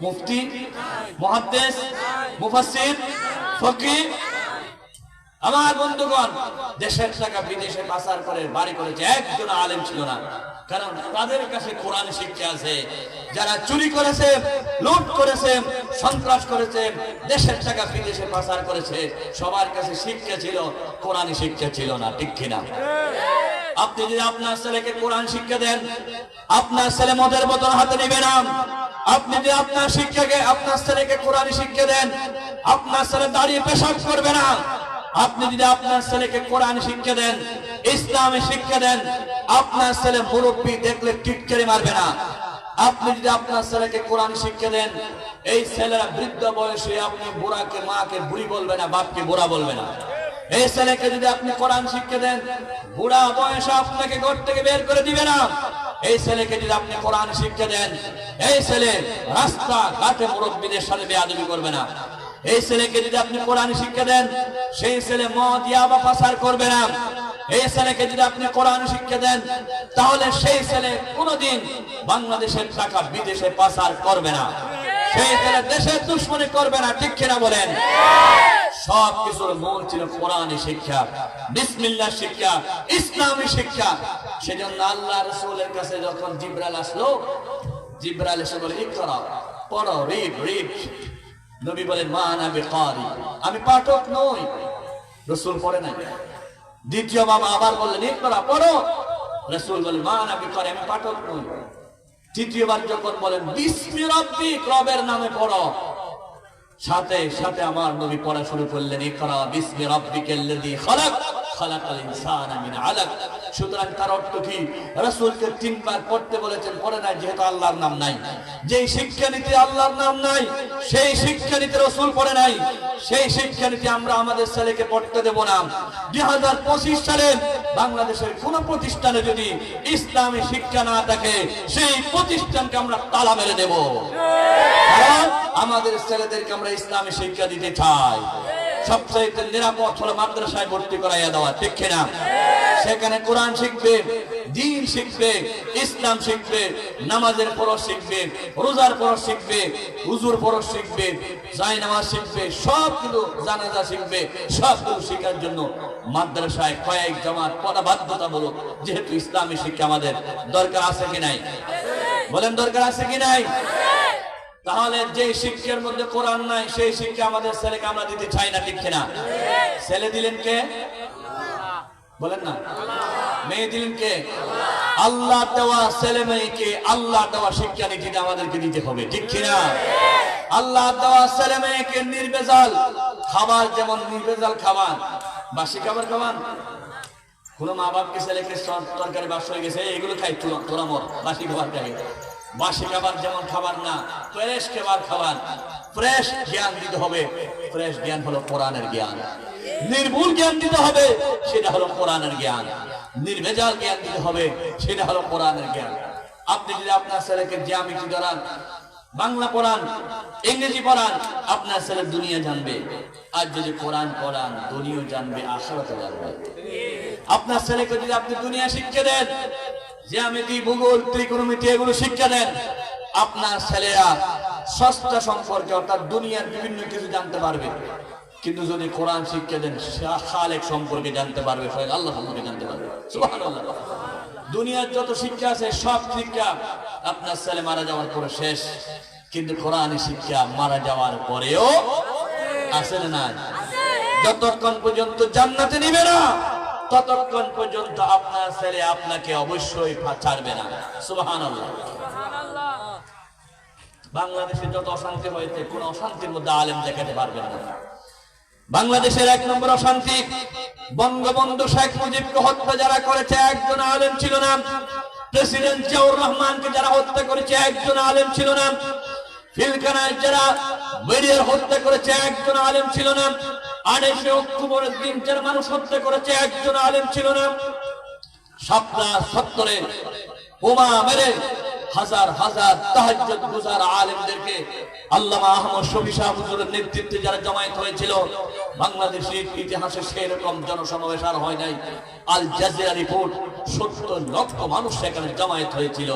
মুফতি, মুহাদ্দিস, মুফাসসির, ফকিহ? আমার বন্ধুগণ, দেশের টাকা বিদেশে পাচার করে বাড়ি করেছে, একজন আলেম ছিল না। কারণ তাদের কাছে কোরআন শিক্ষা আছে। যারা চুরি করেছে, লুট করেছে, সন্ত্রাস করেছে, দেশের টাকা বিদেশে পাচার করেছে, সবার কাছে শিক্ষা ছিল, কোরআনী শিক্ষা ছিল না। ঠিক কিনা? আপনি যদি আপনার ছেলেকে কোরআন শিক্ষা দেন, আপনার ছেলে মদের বোতল হাতে নিবে না। আপনি যদি আপনার আপনার ছেলেকে কোরআনী শিক্ষা দেন, আপনার ছেলে দাঁড়িয়ে পেশাব করবে না। আপনি যদি আপনার ছেলেকে কোরআন শিক্ষা দেন, ইসলামী শিক্ষা দেন, আপনার ছেলে মুরব্বী দেখলে টিটকারি মারবে না। আপনি যদি আপনার ছেলেকে কোরআন শিক্ষা দেন, এই ছেলেরা বৃদ্ধ বয়সে আপনি বুড়াকে মাকে বুড়ি বলবে না, বাপকে বুড়া বলবে না। এই ছেলেকে যদি আপনি কোরআন শিক্ষা দেন, বুড়া বয়সে আপনাকে ঘর থেকে বের করে দিবে না। এই ছেলেকে যদি আপনি কোরআন শিক্ষা দেন, এই ছেলে রাস্তা ঘাটে মুরব্বীদের সাথে বেয়াদবি করবে না। এই ছেলেকে যদি আপনি কোরআন শিক্ষা দেন, সেই ছেলে মদ ইয়াবা পাচার করবে না। এই ছেলেকে যদি আপনি কোরআন শিক্ষা দেন, তাহলে সেই ছেলে কোনোদিন বাংলাদেশের টাকা বিদেশে পাচার করবে না। সেই ছেলে দেশের দুশ্মনী করবে না। ঠিক কিনা বলেন? সব কিছুর মূল ছিল কোরআনী শিক্ষা, বিসমিল্লাহ শিক্ষা, ইসলামী শিক্ষা। সেজন্য আল্লাহ রাসূলের কাছে যখন জিবরাইল আসলো, জিবরাইল এসে বলে ইকরা, পড়ো, রিড, রিড। নবী বলেন মা আনা বিকারি, আমি পাঠক নই। রাসূল পড়ে নাই। দ্বিতীয় বাবা আবার বললেন ইকরা, পড়ো। রাসূল বলেন মা আনা বিকারি, আমি পাঠক নই। তৃতীয়বার যখন বলেন বিসমি রাব্বিক, রবের নামে পড়ো, সাথে সাথে আমার নবী পড়া শুরু করলেন ইকরা বিসমি রাব্বিকাল্লাযী খালাক খালাকাল ইনসানা মিন আলাক। সুতরাং তার অর্থ কি? রাসূলকে তিনবার পড়তে বলেছেন, পড়ে নাই যেহেতু আল্লাহর নাম নাই। যেই শিক্ষানীতি আল্লাহর নাম নাই, সেই শিক্ষানীতি রাসূল পড়ে নাই, সেই শিক্ষানীতি আমরা আমাদের ছেলেকে পড়তে দেব না। 2025 সালে বাংলাদেশের কোন প্রতিষ্ঠানে যদি ইসলামী শিক্ষা না থাকে, সেই প্রতিষ্ঠানকে আমরা তালা মেরে দেব। কারণ আমাদের ছেলেদেরকে আমরা ইসলামী শিক্ষা দিতে চাই। সবচেয়ে নিরাপদ হলো মাদ্রাসায় ভর্তি করাইয়া দেওয়া, ঠিক কিনা? সেখানে কোরআন শিখবে, দ্বীন শিখবে, ইসলাম শিখবে, নামাজের ফরজ শিখবে, রোজার ফরজ শিখবে, উযুর ফরজ শিখবে, জায়নামাজ শিখবে, সবগুলো জানাজা শিখবে। সবগুলো শেখার জন্য মাদ্রাসায় কয়েক জামাত পড়া বাধ্যতামূলক। যেহেতু ইসলামী শিক্ষা আমাদের দরকার আছে কি নাই? বলেন দরকার আছে কি নাই? তাহলে যে শিক্ষার মধ্যে কোরআন নাই, সেই শিক্ষা আমাদের ছেলেকে আমরা দিতে চাই না, ঠিক কিনা? ছেলে দিলেন কে? বলেন না। মেয়ে দিলেন কে? আল্লাহ দেওয়া ছেলে মেয়েকে আল্লাহ দেওয়া শিক্ষা নীতিটা আমাদেরকে দিতে হবে, ঠিক কিনা? আল্লাহ দেওয়া ছেলে মেয়েকে নির্ভেজাল খাবার, যেমন নির্ভেজাল খাবার, বাসি খাবার খাবার। কোন মা বাপকে ছেলেকে তরকারি বাস হয়ে গেছে, এগুলো খাই, তোরা মর, বাসি খাবার খাই। বাসি খাবার যেমন খাবার না, ফ্রেশ খাবার। ফ্রেশ জ্ঞান দিতে হবে। ফ্রেশ জ্ঞান হলো কোরআনের জ্ঞান। নির্ভুল জ্ঞান দিতে হবে, সেটা হলো কোরআনের জ্ঞান। নির্ভেজাল জ্ঞান দিতে হবে, সেটা হলো কোরআনের জ্ঞান। আপনি যদি আপনার ছেলেকে জ্যামিতি ধরান, বাংলা পড়ান, ইংরেজি পড়ান, আপনার ছেলে দুনিয়া জানবে। আর যদি কোরআন পড়ান, দুনিয়া জানবে, আখিরাত জানবে। আপনার ছেলেকে যদি আপনি দুনিয়া শিক্ষা দেন, জ্যামিতি, ভূগোল, ত্রিকোণমিতি এগুলো শিক্ষা দেন, আপনার ছেলেরা সস্তা সম্পর্কে অর্থাৎ দুনিয়ার বিভিন্ন কিছু জানতে পারবে। কিন্তু যদি কোরআন শিক্ষা দেন, খালেক সম্পর্কে জানতে পারবে, আল্লাহ সম্পর্কে জানতে পারবে। সুবহানাল্লাহ। দুনিয়ার যত শিক্ষা আছে সব শিক্ষা আপনার ছেলে মারা যাওয়ার পরে শেষ, কিন্তু কোরআনের শিক্ষা মারা যাওয়ার পরেও আছে না নাই? যতক্ষণ পর্যন্ত জান্নাতে নিবে না, ততক্ষণ পর্যন্ত আপনার ছেলে আপনাকে অবশ্যই ছাড়বে না। সুবহানাল্লাহ। বাংলাদেশে যত অশান্তি হয়েছে, কোন অশান্তির মধ্যে আলেম দেখাতে পারবেন না। বাংলাদেশের 1 নম্বর অশান্তি, বঙ্গবন্ধু শেখ মুজিবকে হত্যা যারা করেছে, একজন আলেম ছিল না। প্রেসিডেন্ট জিয়াউর রহমানকে যারা হত্যা করেছে, একজন আলেম ছিল না। ফিলখানায় যারা মিডিয়ার হত্যা করেছে, একজন আলেম ছিল না। 28 অক্টোবরের দিন যারা মানুষ হত্যা করেছে, একজন আলেম ছিল না। শাপলা চত্বরে বোমা মেরে হাজার হাজার তাহাজ্জুদ গুজার আলেমদেরকে আল্লামা আহমদ শফী সাহেব হুজুরের নেতৃত্বে যারা জমায়েত হয়েছিল, বাংলাদেশের ইতিহাসে সেরকম জনসমাবেশ আর হয় নাই। আল জাজিরা রিপোর্ট, 70 লক্ষ মানুষ সেখানে জমায়েত হয়েছিল।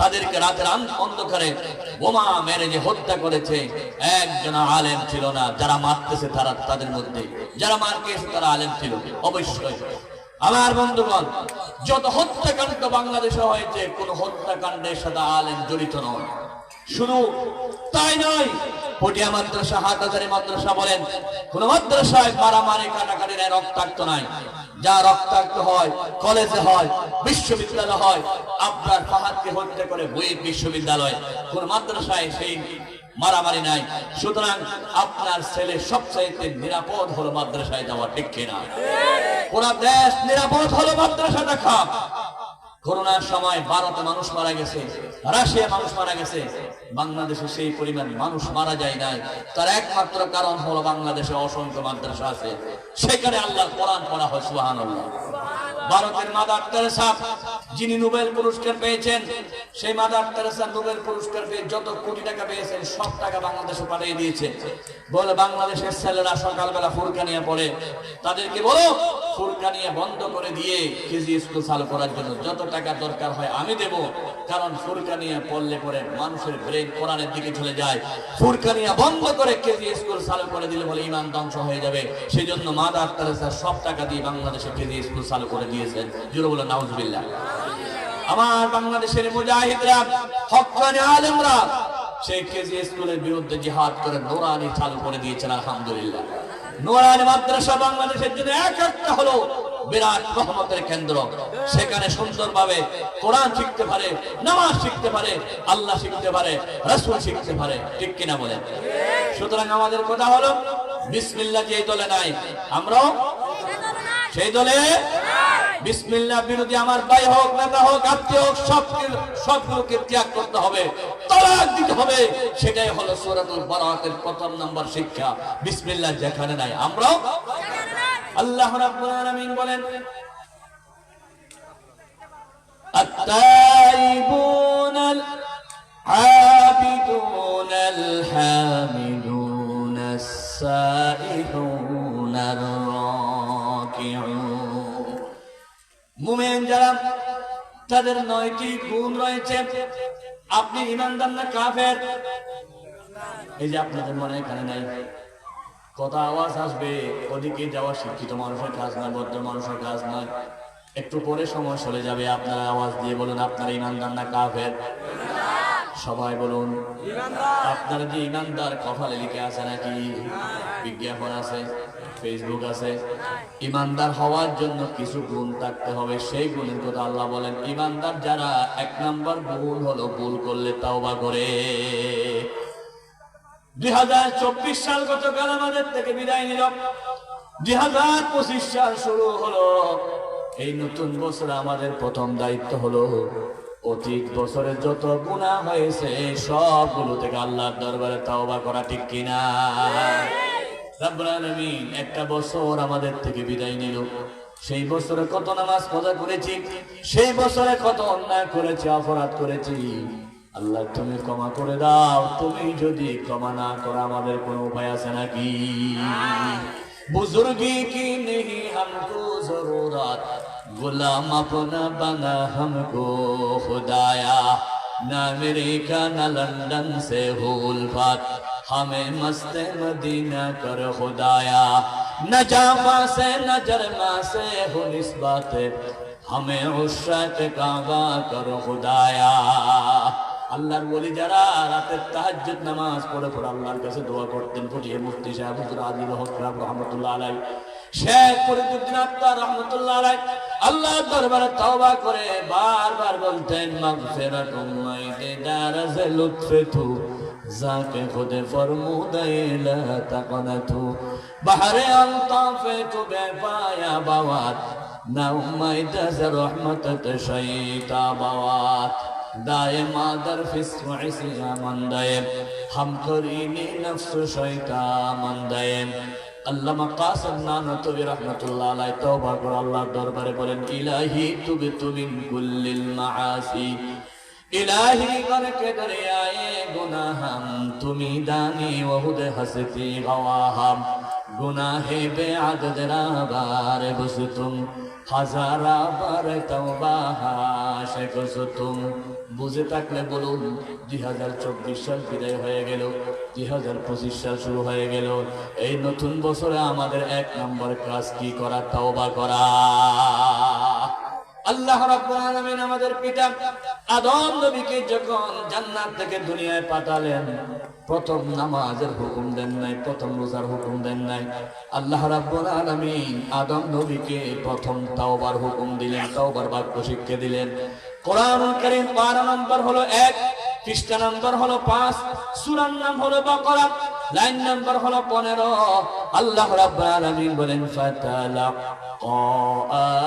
তাদেরকে রাতের অন্ধকারে বোমা মেরে যে হত্যা করেছে, একজন আলেম ছিল না। যারা মারতেছে তারা, তাদের মধ্যে যারা মার খেয়েছে তারা আলেম ছিল অবশ্যই। আমার বন্ধুগণ, যত হত্যাকাণ্ড বাংলাদেশে হয়েছে, কোন হত্যাকাণ্ডের সাথে আলেম জড়িত নয়। শুধু তাই নয়, পটিয়া মাদ্রাসা, হাটহাজারী মাদ্রাসা বলেন, কোন মাদ্রাসায় মারামারি কাটাকাটি নাই, রক্তাক্ত নাই। যা রক্তাক্ত হয় কলেজে হয়, বিশ্ববিদ্যালয় হয়। আপনার ফাহাদকে হত্যা করে বুয়েট বিশ্ববিদ্যালয়, কোন মাদ্রাসায় সেই মারামারি নাই। সুতরাং আপনার ছেলে সবচাইতে নিরাপদ হলো মাদ্রাসায় যাওয়া, ঠিক কিনা? পুরা দেশ নিরাপদ হলো মাদ্রাসা দেখা। করোনার সময় ভারতে মানুষ মারা গেছে, রাশিয়া মানুষ মারা গেছে, বাংলাদেশে সেই পরিমাণ মানুষ মারা যায় নাই। তার একমাত্র কারণ হলো বাংলাদেশে অসংখ্য মাদ্রাসা আছে, সেখানে আল্লাহর কোরআন পড়া হয়। সুবহানাল্লাহ। ভারতের মাদার তেরেসা, যিনি নোবেল পুরস্কার পেয়েছেন, সেই মাদার তেরেসা নোবেল পুরস্কার পেয়ে যত কোটি টাকা পেয়েছেন, সব টাকা বাংলাদেশে পাঠিয়ে দিয়েছে। বলে বাংলাদেশের ছেলেরা সকালবেলা ফুরকানিয়া পড়ে, তাদেরকে বলো ফুরকানিয়া বন্ধ করে দিয়ে কেজি স্কুল চালু করার জন্য যত টাকা দরকার হয় আমি দেব। কারণ ফুরকানিয়া পড়লে পরে মানুষের ব্রেন কোরআনের দিকে চলে যায়। ফুরকানিয়া বন্ধ করে কেজি স্কুল চালু করে দিলে বলে ঈমান ধ্বংস হয়ে যাবে। সেই জন্য মাদার তেরেসা সব টাকা দিয়ে বাংলাদেশে কেজি স্কুল চালু করে দিয়েছেন। জোরে বলে নাউজুবিল্লাহ। আমার বাংলাদেশের মুজাহিদরা, হক্কানি আলেমরা সেই কেজি স্কুলের বিরুদ্ধে জিহাদ করে নুরানি চালু করে দিয়েছেন। আলহামদুলিল্লাহ। নুরানি মাদ্রাসা বাংলাদেশের জন্য এক একটা হলো বিরাট রহমতের কেন্দ্র। সেখানে সুন্দরভাবে কোরআন শিখতে পারে, নামাজ শিখতে পারে, আল্লাহ শিখতে পারে, রাসূল শিখতে পারে, ঠিক কিনা বলেন? সুতরাং আমাদের কথা হলো বিসমিল্লাহ যেই দলে নাই, আমরাও সেই দলে বিসমিল্লাহ বিরোধী আমার ভাই হোক, নেতা হোক, আত্মীয় হোক, সবগুলোকে ত্যাগ করতে হবে, তালাক দিতে হবে। সেটাই হলো সূরাতুল বারাতের প্রথম নাম্বার শিক্ষা। বিসমিল্লাহ যেখানে নাই আমরাও। আল্লাহ রাব্বুল আলামিন বলেন التائبون العابدون الحامدون السائحون الراكعون মুমিন যারা তাদের 9টি গুণ রয়েছে। আপনি ঈমানদার না কাফের? এই যে আপনাদের মনে এখানে নাই, কথা আওয়াজ আসবে, ওদিকে যাওয়া শিক্ষিত মানুষের কাজ না, ভদ্র মানুষের কাজ নয়। একটু পরে সময় চলে যাবে, আপনারা আওয়াজ দিয়ে বলুন আপনারা ঈমানদার না কাফের? সবাই বলুন আপনারা যে ঈমানদার কপালে লিখে আছে নাকি? বিজ্ঞাপন আছে, ফেসবুক আছে। ঈমানদার হওয়ার জন্য কিছু গুণ থাকতে হবে, সেই গুণের কথা আল্লাহ বলেন। ঈমানদার যারা, 1 নম্বর গুণ হলো ভুল করলে তাওবা করে। 2024 সাল গতকাল আমাদের থেকে বিদায় নিল, 2025 সাল শুরু হলো। এই নতুন বছরে আমাদের প্রথম দায়িত্ব হলো অতীত বছরে যত গুনাহ হয়েছে সবগুলো থেকে আল্লাহর দরবারে তাওবা করা, ঠিক কিনা? রব্বুল আলামিন একটা বছর আমাদের থেকে বিদায় নিল। সেই বছরে কত নামাজ কাজা করেছি, সেই বছরে কত অন্যায় করেছি, অপরাধ করেছি। আল্লাহ তুমি ক্ষমা করে দাও। তুমি যদি ক্ষমা না করো আমাদের কোনো উপায় আছে নাকি? बुजुर्गी की नहीं हमको जरूरत, गुलाम अपना बना हमको खुदाया। न अमेरिका न लंदन से हो उल्फत, हमें मस्त मदीना कर खुदाया। न जामा से न जरमा से हो निस्बत, हमें उशरत काबा कर खुदाया। আল্লাহর ওলি যারা রাতে তাহাজ্জুদ নামাজ পড়ে পড়ে আল্লাহর কাছে দোয়া করতেন, ফুটিয়ে মুফতি সাহেব হুজুর আদিল হক রহমাতুল্লাহ আলাইহি, শেখ ফরিদউদ্দিন আত্তার রহমাতুল্লাহ আলাইহি আল্লাহর দরবারে তওবা করে বারবার বলতেন মাগফিরাতুম মাইদে দারাজ লুৎফে তু যাকে খুদে ফরমুদে লা তাকনাতু বাহরে আলতাফে তু বেপায়া বাওয়াত না উমাইদা রহমতত শাইতা বাওয়াত दाए मादर फिस्म इसिया मंदाए हम करीने नफ्स शैता मंदाए। अल्लामा कासिम नानतवी रहमतुल्लाह अलैहि तौबा कर अल्लाहर दरबारे बोलेन इलाही तुबितु मिन कुल्लिल माआसी, इलाही करके दरियाए गुनाहम तुमी दानी वहुद हसती गवाहम। गुनाहे बेअदद राबार बसुतुम হাজারা বার তওবা শেখসুতুম। বুঝে থাকলে বলুন 2024 সাল বিদায় হয়ে গেল, 2025 সাল শুরু হয়ে গেল। এই নতুন বছরে আমাদের 1 নম্বর কাজ কি করা? তওবা করা। আল্লাহ রাব্বুল আলামিন আমাদের পিতা আদম নবীকে যখন জান্নাত থেকে দুনিয়ায় পাঠালেন, প্রথম নামাজের হুকুম দেন নাই, প্রথম রোজার হুকুম দেন নাই। আল্লাহ রাব্বুল আলামিন আদম নবীকে প্রথম তাওবার হুকুম দিলেন, তাওবার বাক্য শিক্ষা দিলেন। কোরআনুল কারীম 12 নম্বর হলো 1, পৃষ্ঠা নম্বর হলো 5, সূরার নাম হলো বাকারা, লাইন নম্বর হলো 15। আল্লাহ রাব্বুল আলামিন বলেন ফাতালাক্কা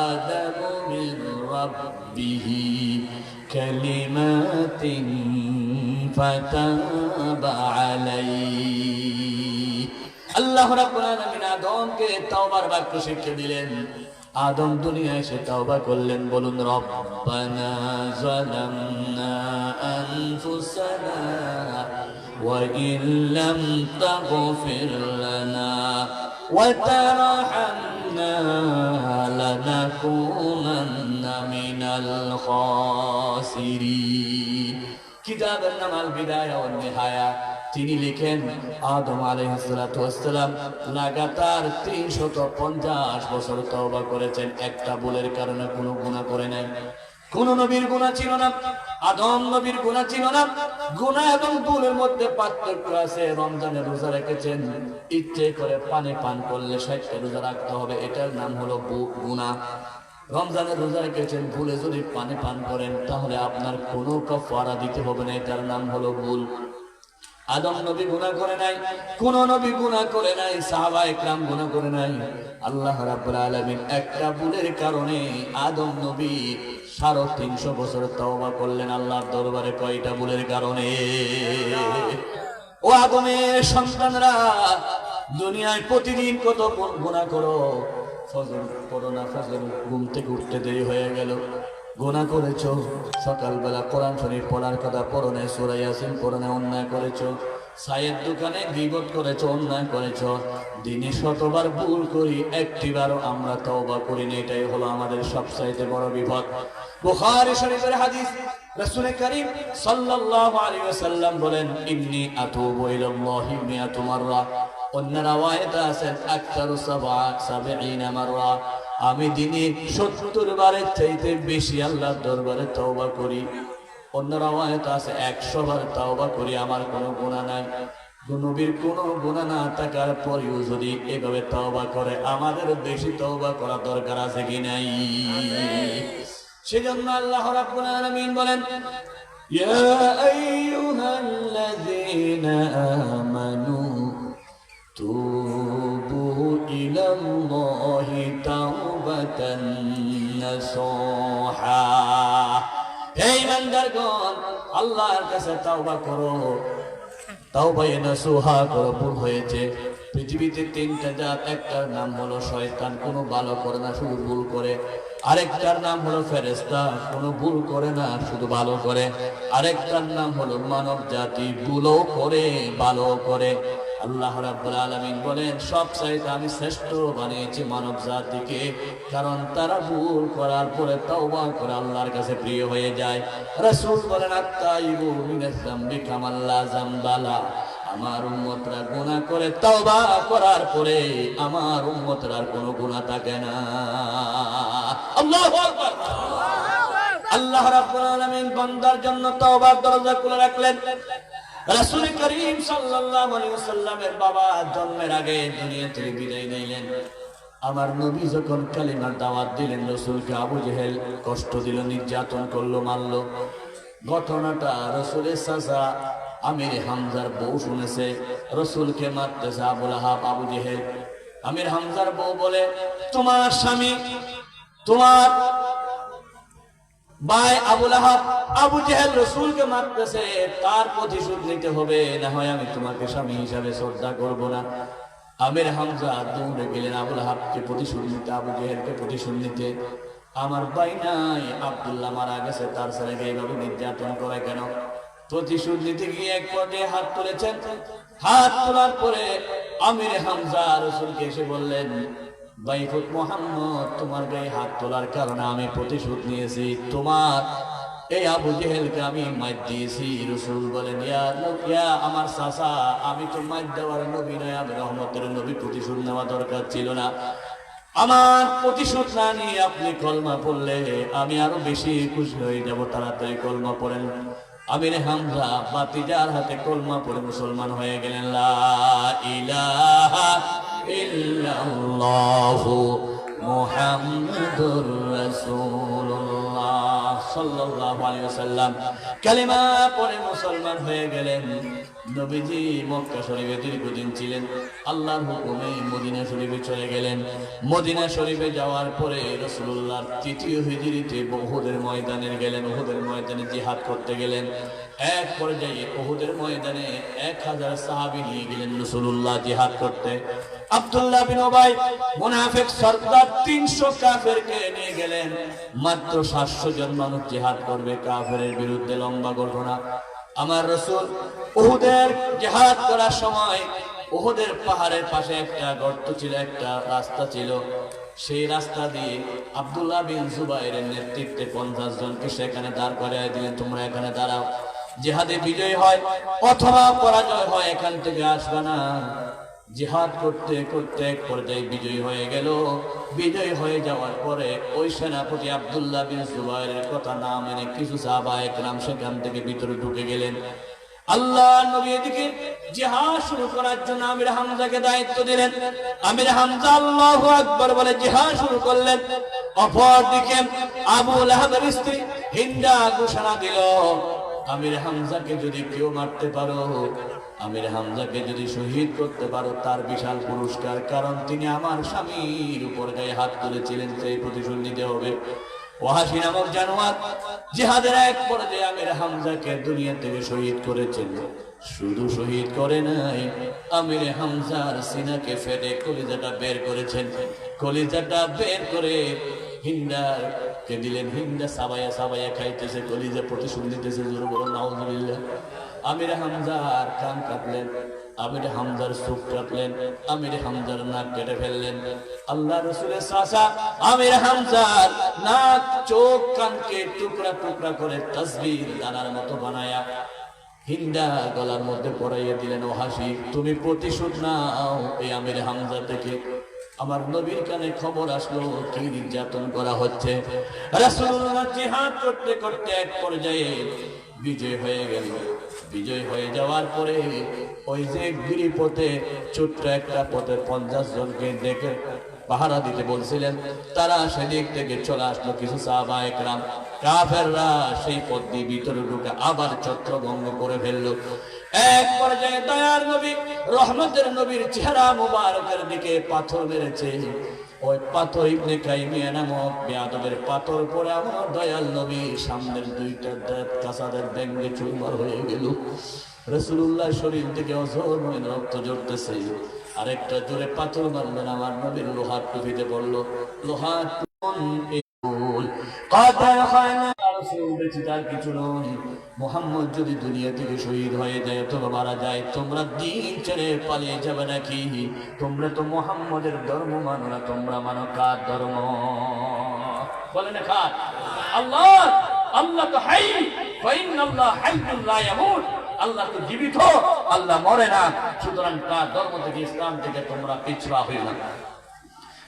আদামু মিন রাব্বিহি কালিমাতিন ফাতাবা আলাইহি। আল্লাহ রাব্বুল আলামিন আদমকে তাওবার বাক্য শিক্ষা দিলেন। আদম দুনিয়ায় এসে তাওবা করলেন। বলুন রব্বানা যালামনা আনফুসানা ওয়া ইল্লাম তাগফির লানা ওয়া তারহামনা লানাকুনান্না মিনাল খাসিরিন। কিতাবের নাম আল বিদায়া ওয়ান নিহায়া। তিনি লিখেন আদম আলাইহিস সালাতু ওয়াস সালাম লাগাতার 350 বছর তওবা করেছেন, একটা ভুলের কারণে কোনো গুনাহ করে নাই। কোন নবীর গুনাহ ছিল না, আদম নবীর গুনাহ ছিল না। গুনাহ এবং ভুলের মধ্যে পার্থক্য আছে। রমজানে রোজা রেখেছেন, ইচ্ছে করে পানি পান করলে 60টা রোজা রাখতে হবে, এটার নাম হলো গুনাহ। রমজানের রোজা রেখেছেন, ভুলে যদি পানি পান করেন তাহলে আপনার কোনো কাফারা দিতে হবে না, এটার নাম হলো ভুল। আদম নবী গুনাহ করে নাই, কোন নবী গুনাহ করে নাই, সাহাবা একরাম গুনাহ করে নাই। আল্লাহ রাব্বুল আলামিন একটা ভুলের কারণে আদম নবী 350 বছর তওবা করলেন আল্লাহর দরবারে। কয়টা ভুলের কারণে? ও আদমের সন্তানরা, দুনিয়ায় প্রতিদিন কত গুনাহ করো, ফজর পড়ো না, ফজর ঘুম থেকে উঠতে দেরি হয়ে গেল, গুনাহ করেছো। সকালবেলা কোরআন শরীফ পড়ার কথা পড়ো না, সূরা ইয়াসিন পড়ো না, অন্যায় করেছো। চায়ের দোকানে গীবত করেছো, অন্যায় করেছো। দিনে শতবার ভুল করি, একটিবারও আমরা তওবা করি না। এটাই হলো আমাদের সবচাইতে বড় বিপদ। বুখারী শরীফের হাদিস, রাসূল করিম সাল্লাল্লাহু আলাইহি ওয়াসাল্লাম বলেন, ইন্নী আতুবু ইলাল্লাহি মিয়াতু মাররা। অন্য রাওয়ায়াতে আছে আকতারু ৭৭ মাররা। আমি দিনে ৭০ বারের চাইতে বেশি আল্লাহর দরবারে তওবা করি। অন্য রাওয়ায়াতে আছে ১০০ বার তওবা করি, আমার কোনো গুনাহ নাই। নবীর কোনো গুনাহ না থাকার পরেও যদি এভাবে তওবা করে, আমাদের বেশি তওবা করা দরকার আছে কি নাই? সেজন্য আল্লাহ রাব্বুল আলামিন বলেন, ইয়া আইয়ুহাল্লাযীনা আমানু তুবু ইলাল্লাহি তাওবাতান নাসুহা। হে ইমানদারগণ, আল্লাহর কাছে তাওবা করো, তাওবায়ে নাসুহা করো। ভুল হয়েছে। পৃথিবীতে 3টা জাত, একটার নাম হলো শয়তান, কোনো ভালো করে না, শুধু ভুল করে। আরেকটার নাম হলো ফেরেশতা, কোনো ভুল করে না, শুধু ভালো করে। আরেকটার নাম হলো মানব জাতি, ভুলও করে ভালো করে। আল্লাহ রাব্বুল আলামিন বলেন, সবচাইতে আমি শ্রেষ্ঠ বানিয়েছি মানব জাতিকে, কারণ তারা ভুল করার পরে তওবা করে আল্লাহর কাছে প্রিয় হয়ে যায়। রাসূল বলেন, আত-তাইবু মিনাজ যামবি কামান লা যামবা লা। আমার উম্মতরা গুনাহ করে তওবা করার পরে আমার উম্মতের আর কোনো গুনাহ থাকে না। আল্লাহু আকবার। আল্লাহ রাব্বুল আলামিন বান্দার জন্য তওবার দরজা খুলে রাখলেন। রাসূল করিম সাল্লাল্লাহু আলাইহি ওয়াসাল্লামের বাবা জন্মের আগে দুনিয়া থেকে বিদায় নিলেন। আমার নবী যখন কালিমার দাওয়াত দিলেন, রাসূলকে আবু জেহেল কষ্ট দিল, নির্যাতন করলো, মারলো। ঘটনাটা রাসূলের চাচা আমির হামজার বউ শুনেছে। রাসূলকে মারতেছে আবু লাহাব, আবু জেহেল। আমির হামজার বউ বলে, তোমার স্বামী, তোমার ভাই আবু লাহাব, আবু জেহেল রাসূলকে মারতেছে, তার প্রতিশোধ নিতে হবে, না হয় আমি তোমাকে স্বামী হিসাবে শ্রদ্ধা করব না। আমির হামজা দৌড়ে গেলেন আবু লাহাবকে প্রতিশোধ নিতে, আবু জেহেলকে প্রতিশোধ নিতে। আমার ভাই নাই, আব্দুল্লাহ মারা গেছে, তার ছেলেকে এইভাবে নির্যাতন করে কেন? প্রতিশোধ নিতে গিয়ে এক পর্যায়ে হাত তুলেছেন। হাত তোলার পরে আমির হামজা রাসূলকে এসে বললেন, বাইফুত মুহাম্মদ, তোমার গায়ে হাত তোলার কারণে আমি প্রতিশোধ নিয়েছি, তোমার এই আবু জেহেলকে আমি মার দিয়েছি। রাসূল বলেন, ইয়া আমার চাচা, আমি তো মার দেওয়ার নবী নয়, আমি রহমতের নবী, প্রতিশোধ নেওয়া দরকার ছিল না। আমার প্রতিশোধ না নিয়ে আপনি কলমা পড়লে আমি আরো বেশি খুশি হয়ে যাব। তাড়াতাড়ি কলমা পড়েন। আমির হামজা বাতিজার হাতে কলমা পড়ে মুসলমান হয়ে গেলেন। লা ইলাহা ইল্লাল্লাহু মুহাম্মাদুর রাসূলুল্লাহ সাল্লাল্লাহু আলাইহি ওয়াসাল্লাম কালিমা পড়ে মুসলমান হয়ে গেলেন। নবীজি মক্কা শরীফে দীর্ঘদিন ছিলেন। আল্লাহর হুকুমে মদিনা শরীফে চলে গেলেন। মদিনা শরীফে যাওয়ার পরে রাসূলুল্লাহ ৩য় হিজরিতে উহুদের ময়দানে গেলেন। উহুদের ময়দানে জিহাদ করতে গেলেন। এক পর্যায়ে উহুদের ময়দানে ১০০০ সাহাবী নিয়ে গেলেন রাসূলুল্লাহ জিহাদ করতে। আব্দুল্লাহ বিন উবাই মুনাফিক সরদার ৩০০ কাফেরকে নিয়ে গেলেন। মাত্র ৭০০ জন মানুষ জিহাদ করবে কাফেরের বিরুদ্ধে। লম্বা ঘটনা। আমার রাসূল উহুদের জিহাদ করার সময় উহুদের পাহাড়ের পাশে একটা গর্ত ছিল, একটা রাস্তা ছিল। সেই রাস্তা দিয়ে আব্দুল্লাহ বিন জুবাইরের নেতৃত্বে ৫০ জনকে সেখানে দাঁড় করিয়ে দিলেন, তোমরা এখানে দাঁড়াও। জিহাদে বিজয় হয় অথবা পরাজয় হয়, এখান থেকে আসবে না। জিহাদ করতে করতে এক পর্যায়ে বিজয়ী হয়ে গেল। বিজয়ী হয়ে যাওয়ার পরে ওই সেনাপতি আব্দুল্লাহ বিন জুবাইরের কথা না মেনে কিছু সাহাবা একরাম সেখান থেকে ভিতরে ঢুকে গেলেন। আল্লাহ নবী এদিকে জিহাদ শুরু করার জন্য আমির হামজাকে দায়িত্ব দিলেন। আমির হামজা আল্লাহু আকবার বলে জিহাদ শুরু করলেন। অপরদিকে আবু লাহাবের স্ত্রী হিন্দা ঘোষণা দিল, আমির হামজাকে যদি কেউ মারতে পারো, আমির হামজাকে যদি শহীদ করতে পারো, তার বিশাল পুরস্কার, কারণ তিনি আমার স্বামীর উপর গায়ে হাত তুলেছিলেন, সেই প্রতিশোধ নিতে হবে। ওয়াহাশী নামক জানোয়ার জিহাদের এক পর্যায়ে আমির হামজাকে দুনিয়া থেকে শহীদ করেছেন। শুধু শহীদ করে নাই, আমির হামজার সিনাকে ফেটে কলিজাটা বের করেছেন। কলিজাটা বের করে হিন্দাকে দিলেন। হিন্দা সাবাইয়া সাবাইয়া খাইতেছে, কলিজা প্রতিশোধ নিতেছে। জোরে বলুন নাউজুবিল্লাহ। আমির হামজার কান কাটলেন, আমির হামজার চোখ কাটলেন, আমির হামজার নাক কেটে ফেললেন। আল্লাহ রাসূলের চাচা আমির হামজার নাক, চোখ, কানকে টুকরা টুকরা করে তাসবিহ দানার মতো বানায়া হিন্দা গলার মধ্যে পরাইয়া দিলেন। ওয়াহাশী, তুমি প্রতিশোধ নাও এই আমির হামজা থেকে। আমার নবীর কানে খবর আসলো কি নির্যাতন করা হচ্ছে। রাসূলুল্লাহ জিহাদ করতে করতে এক পর্যায়ে বিজয় হয়ে গেল। বিজয় হয়ে যাওয়ার পরে ওই যে গিরিপথে ছোট্ট একটা পথে 50 জনকে দেখে পাহারা দিতে বলছিলেন, তারা সেদিক থেকে চলে আসলো। কিছু সাহাবায়ে কেরাম কাফেররা সেই পথ দিয়ে ভিতরে ঢুকে আবার ছত্রভঙ্গ করে ফেললো। এক পর্যায়ে দয়ার নবী, রহমতের নবীর চেহারা মুবারকের দিকে পাথর মেরেছে। ওই পাথর ইবনে কাইমিয়া নামক বেয়াদবের পাথর পরে আমার দয়াল নবী সামনের দুইটা দাঁত কাসাদের ব্যঙ্গে চুরমার হয়ে গেল। রাসূলুল্লাহ শরীর থেকে অঝরময় রক্ত ঝরতেছে। আরেকটা জোরে পাথর মারলেন, আমার নবীর লোহার টুপিতে পড়লো। লোহার কিছু নয়, মুহাম্মদ যদি দুনিয়া থেকে শহীদ হয়ে যায় অথবা মারা যায়, তোমরা দিন ছেড়ে পালিয়ে যাবে নাকি? তোমরা তো মুহাম্মদের ধর্ম মানো না, তোমরা মানো কার ধর্ম? বলেন কার? আল্লাহ। আল্লাহ তো হাই, ফাইনাল্লাহ হাইয়ুল লা ইয়ামুত। আল্লাহ তো জীবিত, আল্লাহ মরে না। সুতরাং তার ধর্ম থেকে, ইসলাম থেকে তোমরা পিছপা হইও না।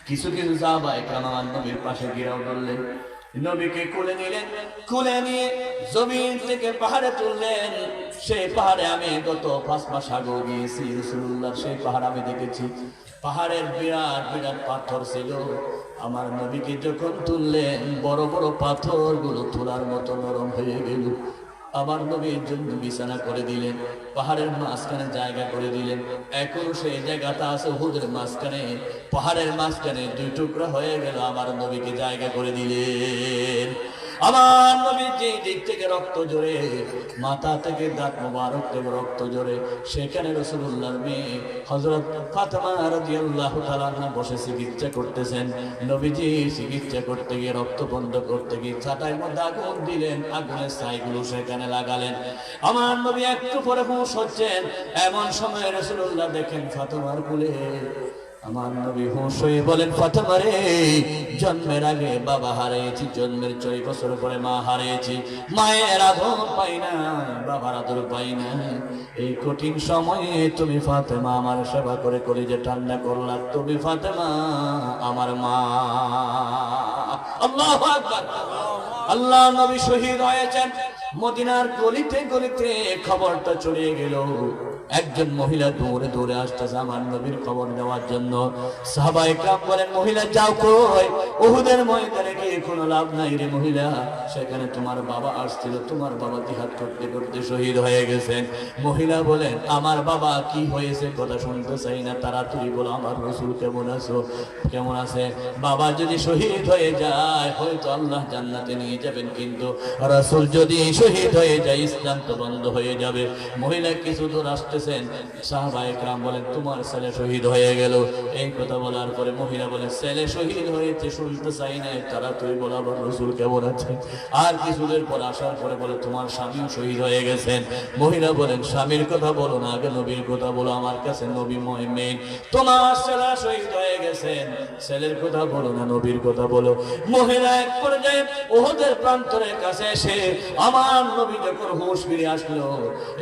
কিছু কিছু সাহাবায়ে কেরাম আমার নবীর পাশে ঘিরাও ধরলেন, নবীকে কোলে নিলেন। কোলে নিয়ে জমিন থেকে পাহাড়ে তুললেন। সেই পাহাড়ে আমি গত 5 মাস আগে গিয়েছি। রাসূলুল্লাহ সেই পাহাড় আমি দেখেছি। পাহাড়ের বিরাট বিরাট পাথর ছিল। আমার নবীকে যখন তুললেন, বড় বড় পাথরগুলো তোলার মতো নরম হয়ে গেল। আমার নবীর জন্য বিছানা করে দিলেন, পাহাড়ের মাঝখানে জায়গা করে দিলেন। এখনো সেই জায়গাটা আছে উহুদের মাঝখানে, পাহাড়ের মাঝখানে 2 টুকরা হয়ে গেল। আমার নবীকে জায়গা করে দিলেন। আমার নবীর যে দিক থেকে রক্ত ঝরে, মাথা থেকে দাঁত মোবারক থেকে রক্ত ঝরে, সেখানে রাসূলুল্লাহর মেয়ে হযরত ফাতেমা রাদিয়াল্লাহু তাআলা বসে চিকিৎসা করতেছেন। নবীজি চিকিৎসা করতে গিয়ে, রক্ত বন্ধ করতে গিয়ে ছাতার মধ্যে আগুন দিলেন। আগুনের ছাইগুলো সেখানে লাগালেন। আমার নবী একটু পরে হুঁশ হচ্ছেন। এমন সময় রাসূলুল্লাহ দেখেন ফাতেমার কোলে। আমার নবী হুঁশ হয়ে বলেন, ফাতেমা রে, জন্মের আগে বাবা হারিয়েছি, জন্মের 6 বছর পরে মা হারিয়েছি। মায়ের আদর পাই না, বাবার আদর পাই না। এই কঠিন সময়ে তুমি ফাতেমা আমার সেবা করে কলিজা ঠান্ডা করলা। তুমি ফাতেমা আমার মা। আল্লাহু আকবার। আল্লাহ নবী শহীদ হয়েছেন। মদিনার গলিতে গলিতে খবরটা ছড়িয়ে গেল। একজন মহিলা দৌড়ে দৌড়ে আসতেছে আমার নবীর খবর দেওয়ার জন্য। সাহাবায়ে কেরাম বলেন, মহিলা যাও কই? উহুদের ময়দানে গিয়ে কোনো লাভ নাই রে মহিলা, সেখানে তোমার বাবা আসছিল, তোমার বাবা জিহাদ করতে করতে শহীদ হয়ে গেছেন। মহিলা বলেন, আমার বাবা কি হয়েছে কথা শুনতে চাই না, তাড়াতাড়ি বলো আমার রাসূল কেমন আছো, কেমন আছে? বাবা যদি শহীদ হয়ে যায় হয়তো আল্লাহ জান্নাতে নিয়ে যাবেন, কিন্তু রাসূল যদি শহীদ হয়ে যায় ইসলাম তো বন্ধ হয়ে যাবে। মহিলা কিছু দূর আসতেছেন। সাহাবায়ে কেরাম বলেন, তোমার ছেলে শহীদ হয়ে গেল। এই কথা বলার পরে মহিলা বলে, ছেলে শহীদ হয়েছে শুনতে চাই না, তাড়াতাড়ি বলো আমার রাসূল কেমন আছে। আর কিছুদের পর আসার পরে বলে, তোমার স্বামীও শহীদ হয়ে গেছেন। মহিলা বলেন, স্বামীর কথা বলো না, আগে নবীর কথা বলো, আমার কাছে নবী মেইন। তোমার ছেলে শহীদ হয়ে গেছেন, ছেলের কথা বলো না, নবীর কথা বলো। মহিলা এক পর্যায়ে উহুদের প্রান্তরের কাছে এসে আমার নবী যখন হুঁশ ফিরে আসলো,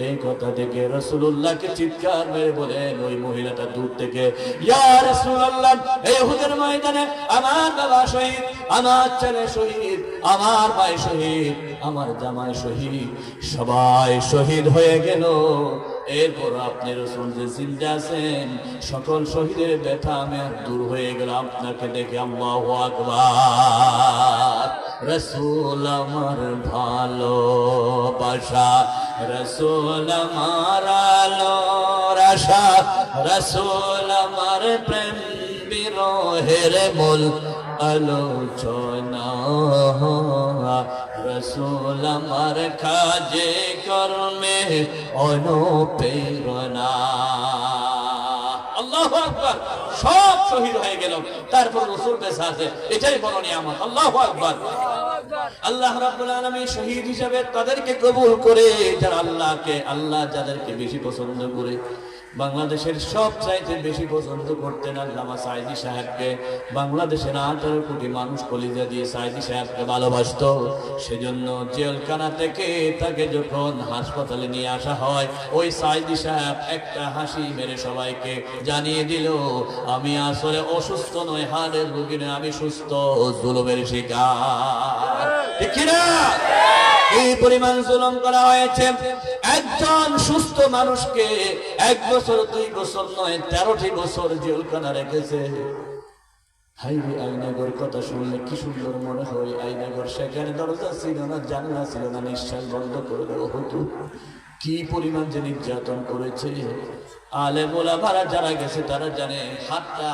এই কথা থেকে রাসূলুল্লাহকে চিৎকার মেরে বলেন ওই মহিলাটা দূর থেকে, ইয়া রাসূলুল্লাহ, এই উহুদের ময়দানে আমার বাবা শহীদ, আমার ছেলে শহীদ, আমার ভাই শহীদ, আমার জামাই শহীদ, সবাই শহীদ হয়ে গেল। এরপর আপনি রাসূল যে জিন্দা আছেন, সকল শহীদের ব্যথা আমি দূর হয়ে গেল আপনাকে দেখে। আল্লাহু আকবার। রাসূল আমার ভালোবাসা, রাসূল আমার আলোর আশা, রাসূল আমার প্রেম বিরহের মূল আলোচনা, রাসূল আমার কাজে কর্মে অনুপ্রেরণা। আল্লাহু আকবার। সব শহীদ হয়ে গেল, তারপর রাসূল বেঁচে আছে, এটাই বড় নিয়ামত। আল্লাহু আকবার। আল্লাহ রাব্বুল আলামিন শহীদ হিসেবে তাদেরকে কবুল করে যারা আল্লাহ যাদেরকে বেশি পছন্দ করে। বাংলাদেশের সব চাইতে বেশি পছন্দ করতেন আল্লামা সাঈদী সাহেবকে। বাংলাদেশের 18 কোটি মানুষ কলিজা দিয়ে সাঈদী সাহেবকে ভালোবাসত। সেজন্য জেলখানা থেকে তাকে যখন হাসপাতালে নিয়ে আসা হয়, ওই সাঈদী সাহেব একটা হাসি মেরে সবাইকে জানিয়ে দিল, আমি আসলে অসুস্থ নয়, হাড়ের রোগী নয়, আমি সুস্থ, জুলুমের শিকার। ঠিক না? এই পরিমাণ জুলুম করা হয়েছে। একজন সুস্থ মানুষকে 1 বছর 2 বছর নয় 13টি বছর জেলখানা রেখেছে। হাইরে আইনাগর কথা শুনলে কি সুন্দর মনে হয়। আইনাগর সেখানে দরজা ছিল না, জানলা ছিল না, নিঃশ্বাস বন্ধ করে দেওয়া হতো। কি পরিমাণ যে নির্যাতন করেছে। আলেম ওলামারা যারা গেছে তারা জানে, হাতটা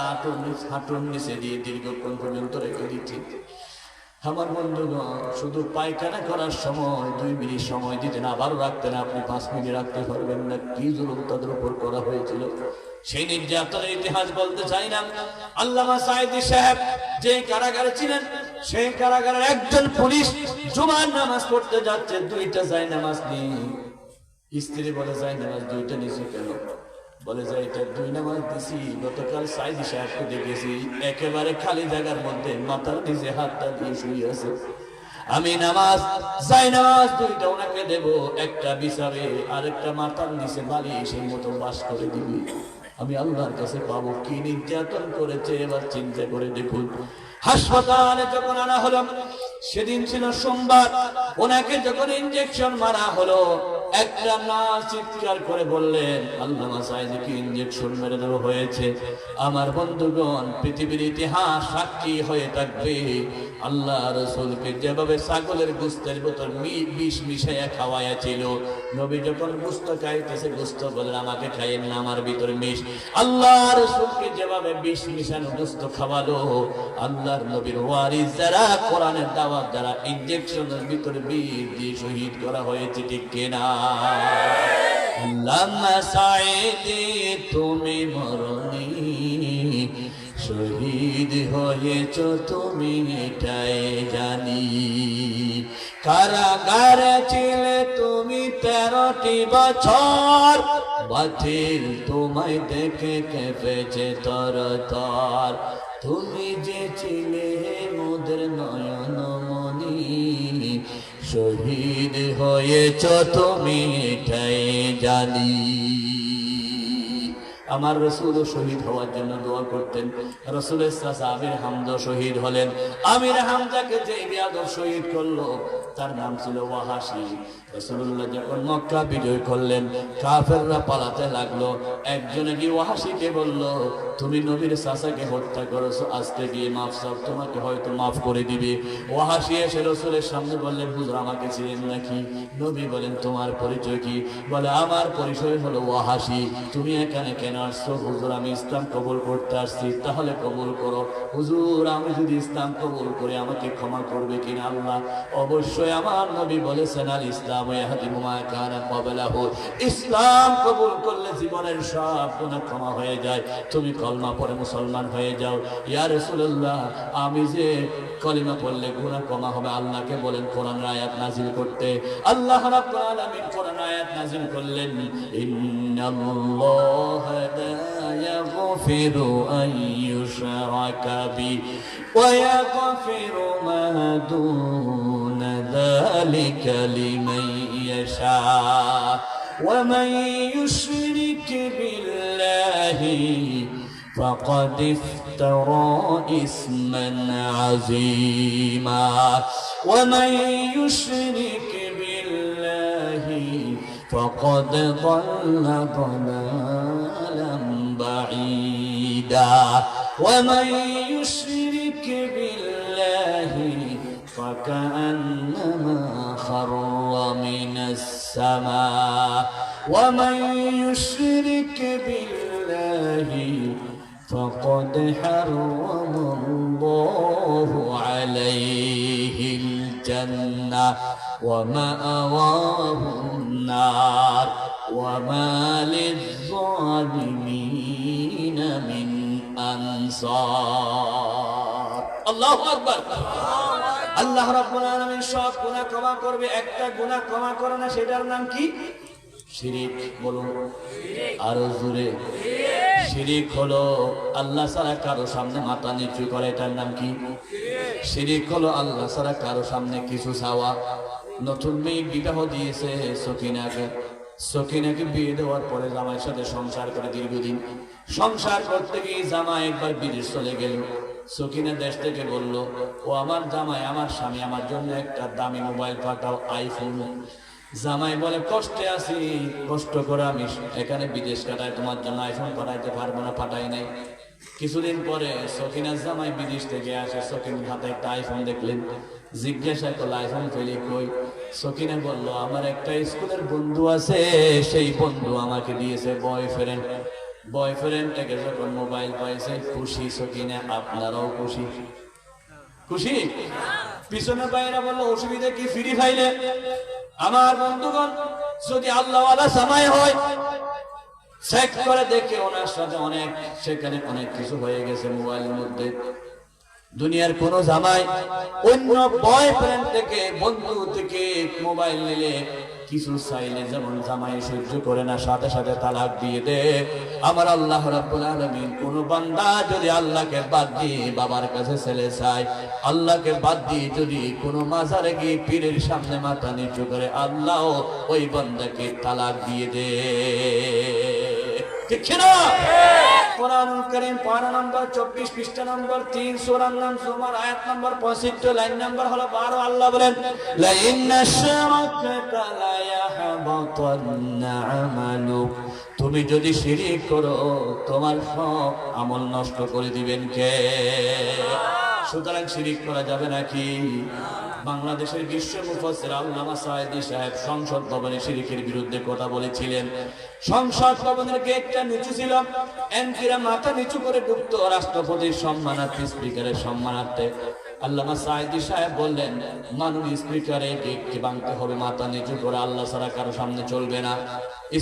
হাঁটুর নিচে দিয়ে দীর্ঘক্ষণ পর্যন্ত রেখে দিচ্ছে। আমার বন্ধুগণ, শুধু পায়খানা করার সময় 2 মিনিট সময় দিতেন, আবারও রাখতেন, আপনি 5 মিনিট রাখতে পারবেন না। কি জুলুম তাদের উপর করা হয়েছিল, সেই নির্যাতনের ইতিহাস বলতে চাই না। আল্লামা সাঈদী সাহেব যে কারাগারে ছিলেন, সেই কারাগারের একজন পুলিশ জুমার নামাজ পড়তে যাচ্ছে, 2টা জায়নামাজ নিয়ে। স্ত্রী বলে, জায়নামাজ 2টা নিছো কেন? বলে যে এটা 2 নামাজ দিছি, গতকাল সাঈদী সাহেবকে দেখেছি একেবারে খালি জায়গার মধ্যে মাথার নিচে হাতটা দিয়ে শুয়ে আছে। আমি জায়নামাজ 2টা ওনাকে দেব, একটা বিচারে আর একটা মাথার নিচে বালি সেই মতো বাস করে দিবি। আমি আল্লাহর কাছে পাবো। কি নির্যাতন করেছে এবার চিন্তা করে দেখুন। হাসপাতালে যখন আনা হলো, সেদিন ছিল সোমবার, ওনাকে যখন ইনজেকশন মারা হলো, একটা নার্স চিৎকার করে বললেন, আল্লামা সাঈদীকে ইনজেকশন মেরে দেওয়া হয়েছে। আমার বন্ধুগণ, পৃথিবীর ইতিহাস সাক্ষী হয়ে থাকবে, আল্লাহ রাসূলকে যেভাবে ছাগলের গোশতের ভিতর বিষ মিশাইয়া খাওয়াইছিল, নবী যখন গোশত খাইতেছে, গোশত বলেন আমাকে খাইয়েন না, আমার ভিতরে বিষ। আল্লাহ রাসূলকে যেভাবে বিষ মিশানো গোশত খাওয়ালো, আল্লাহর নবীর ওয়ারিস যারা, কোরআনের দাওয়াত যারা, ইনজেকশনের ভিতরে বিষ দিয়ে শহীদ করা হয়েছে। ঠিক কিনা? আল্লামা সাঈদী তুমি মরনি, শহীদ হয়েছ তুমি এটাই জানি। কারাগারে ছিলে তুমি 13টি বছর, বাতিল তোমায় দেখে কেঁপেছে তরতর। তুমি যে ছিলে মোদের নয়ন মনি, শহীদ হয়েছ তুমি এটাই জানি। আমার রাসূল শহীদ হওয়ার জন্য দোয়া করতেন। রাসূলের চাচা আমির হামজা শহীদ হলেন। আমির হামজাকে যে বেয়াদব শহীদ করলো, তার নাম ছিল ওয়াহাশী। রাসূলুল্লাহ যখন মক্কা বিজয় করলেন, কাফেররা পালাতে লাগলো। একজনে গিয়ে ওয়াহাশীকে বলল, তুমি নবীর চাচাকে হত্যা করেছো, আজকে গিয়ে মাফ চাও, তোমাকে হয়তো মাফ করে দিবে। ওয়াহাশী এসে রাসূলের সামনে বললেন, হুজুর আমাকে চিনেন নাকি? নবী বলেন, তোমার পরিচয় কি? বলে, আমার পরিচয় হলো ওয়াহাশী। তুমি এখানে কেন আসছো? হুজুর আমি ইসলাম কবুল করতে আসছি। তাহলে কবুল করো। হুজুর আমি যদি ইসলাম কবুল করি আমাকে ক্ষমা করবে কিনা আল্লাহ? অবশ্যই আমার নবী বলেছেন, আল ইসলাম ইয়াহদিমু মা কানা ক্বাবলাহু, ইসলাম কবুল করলে জীবনের সব গুনাহ ক্ষমা হয়ে যায়। তুমি কলমা পড়ে মুসলমান হয়ে যাও। ইয়া রাসূলুল্লাহ, আমি যে কলিমা পড়লে গুনাহ ক্ষমা হবে, আল্লাহকে বলেন কোরআনের আয়াত নাযিল করতে। আল্লাহ রাব্বুল আলামিন কোরআন আয়াত নাযিল করলেন, ইন্নাল্লাহা লা ইয়াগফিরু আন ইউশরাকা বি ওয়া ইয়াগফিরু মা দুনা যালিকা লিমান ইয়াশা ওয়া মান ইউশরিক বিল্লাহি فقد افترى إثما عظيما ومن يشرك بالله فقد ضل ضلالا بعيدا ومن يشرك بالله فكأنما خر من السماء ومن يشرك بالله فقد حرم الله عليه الجنة ومأواه النار وما للظالمين من أنصار الله أكبر আল্লাহ রাব্বুল আলামিন সব গুনাহ ক্ষমা করবে, একটা গুনাহ ক্ষমা করে না, সেটার নাম কি? শিরিক। বলুন আরো জোরে। শিরিক হলো আল্লাহ ছাড়া কারো সামনে মাথা নিচু করে, এটার নাম কি? শিরিক হলো আল্লাহ ছাড়া কারো সামনে কিছু চাওয়া। নতুন মেয়ে বিবাহ দিয়েছে সকিনাকে বিয়ে দেওয়ার পরে জামাইয়ের সাথে সংসার করে দীর্ঘদিন সংসার করতে গিয়ে জামাই একবার বিদেশ চলে গেল। সকিনা দেশ থেকে বলল, ও আমার জামাই, আমার স্বামী, আমার জন্য একটা দামি মোবাইল পাঠাও, আইফোন। জামাই বলে, কষ্টে আছি, কষ্ট করে আমি এখানে বিদেশ কাটাই, তোমার জন্য আইফোন পাঠাইতে পারবো না, পাঠাই নাই। কিছুদিন পরে সকিনার জামাই বিদেশ থেকে আসে, সকিনার হাতে একটা আইফোন দেখলেন, জিজ্ঞাসা করলো আইফোন পেলি কই? সকিনা বলল, আমার একটা স্কুলের বন্ধু আছে, সেই বন্ধু আমাকে দিয়েছে বয়ফ্রেন্ড থেকে যখন মোবাইল পাইছে খুশি সকিনা। আপনারাও খুশি? খুশি? পিছনে বাইরা বললো, অসুবিধা কি, ফ্রি ফাইলে? আমার বন্ধুগণ, যদি আল্লাহওয়ালা জামাই হয়, চেক করে দেখে ওনার সাথে সেখানে অনেক কিছু হয়ে গেছে মোবাইলের মধ্যে। দুনিয়ার কোন জামাই অন্য বয়ফ্রেন্ড থেকে, বন্ধু থেকে মোবাইল নিলে কিছু চাইলে যেমন জামাই সহ্য করে না, সাথে সাথে তালাক দিয়ে দে। আমার আল্লাহ রাব্বুল আলামিন, কোন বান্দা যদি আল্লাহকে বাদ দিয়ে বাবার কাছে ছেলে চায়, আল্লাহকে বাদ দিয়ে যদি কোনো মাজারে গিয়ে পীরের সামনে মাথা নিচু করে, আল্লাহ ওই বান্দাকে তালাক দিয়ে দে। ঠিক না? কোরআনুল কারীম পারা নম্বর 24 পৃষ্ঠা নম্বর 3 সূরা নাম জুমার আয়াত নম্বর 65 লাইন নম্বর হলো 12। আল্লাহ বলেন, লা ইন্না শারাকাতা লা ইয়াহবাতান্না আমালুক, তুমি যদি শিরক করো তোমার সব আমল নষ্ট করে দিবেন কে? সুতরাং শিরক করা যাবে নাকি? বাংলাদেশের বিশ্ব মুফাসসির আল্লামা সাঈদী সাহেব সংসদ ভবনে শিরকের বিরুদ্ধে কথা বলেছিলেন। সংসদ ভবনের গেটটা নিচু ছিল, এমপিরা মাথা নিচু করে ঢুকতো রাষ্ট্রপতির সম্মানার্থে, স্পিকারের সম্মানার্থে। আল্লামা সাঈদী সাহেব বললেন, মাননীয় স্পিকারের গেটকে ভাঙতে হবে, মাথা নিচু করে, আল্লাহ ছাড়া কারো সামনে চলবে না।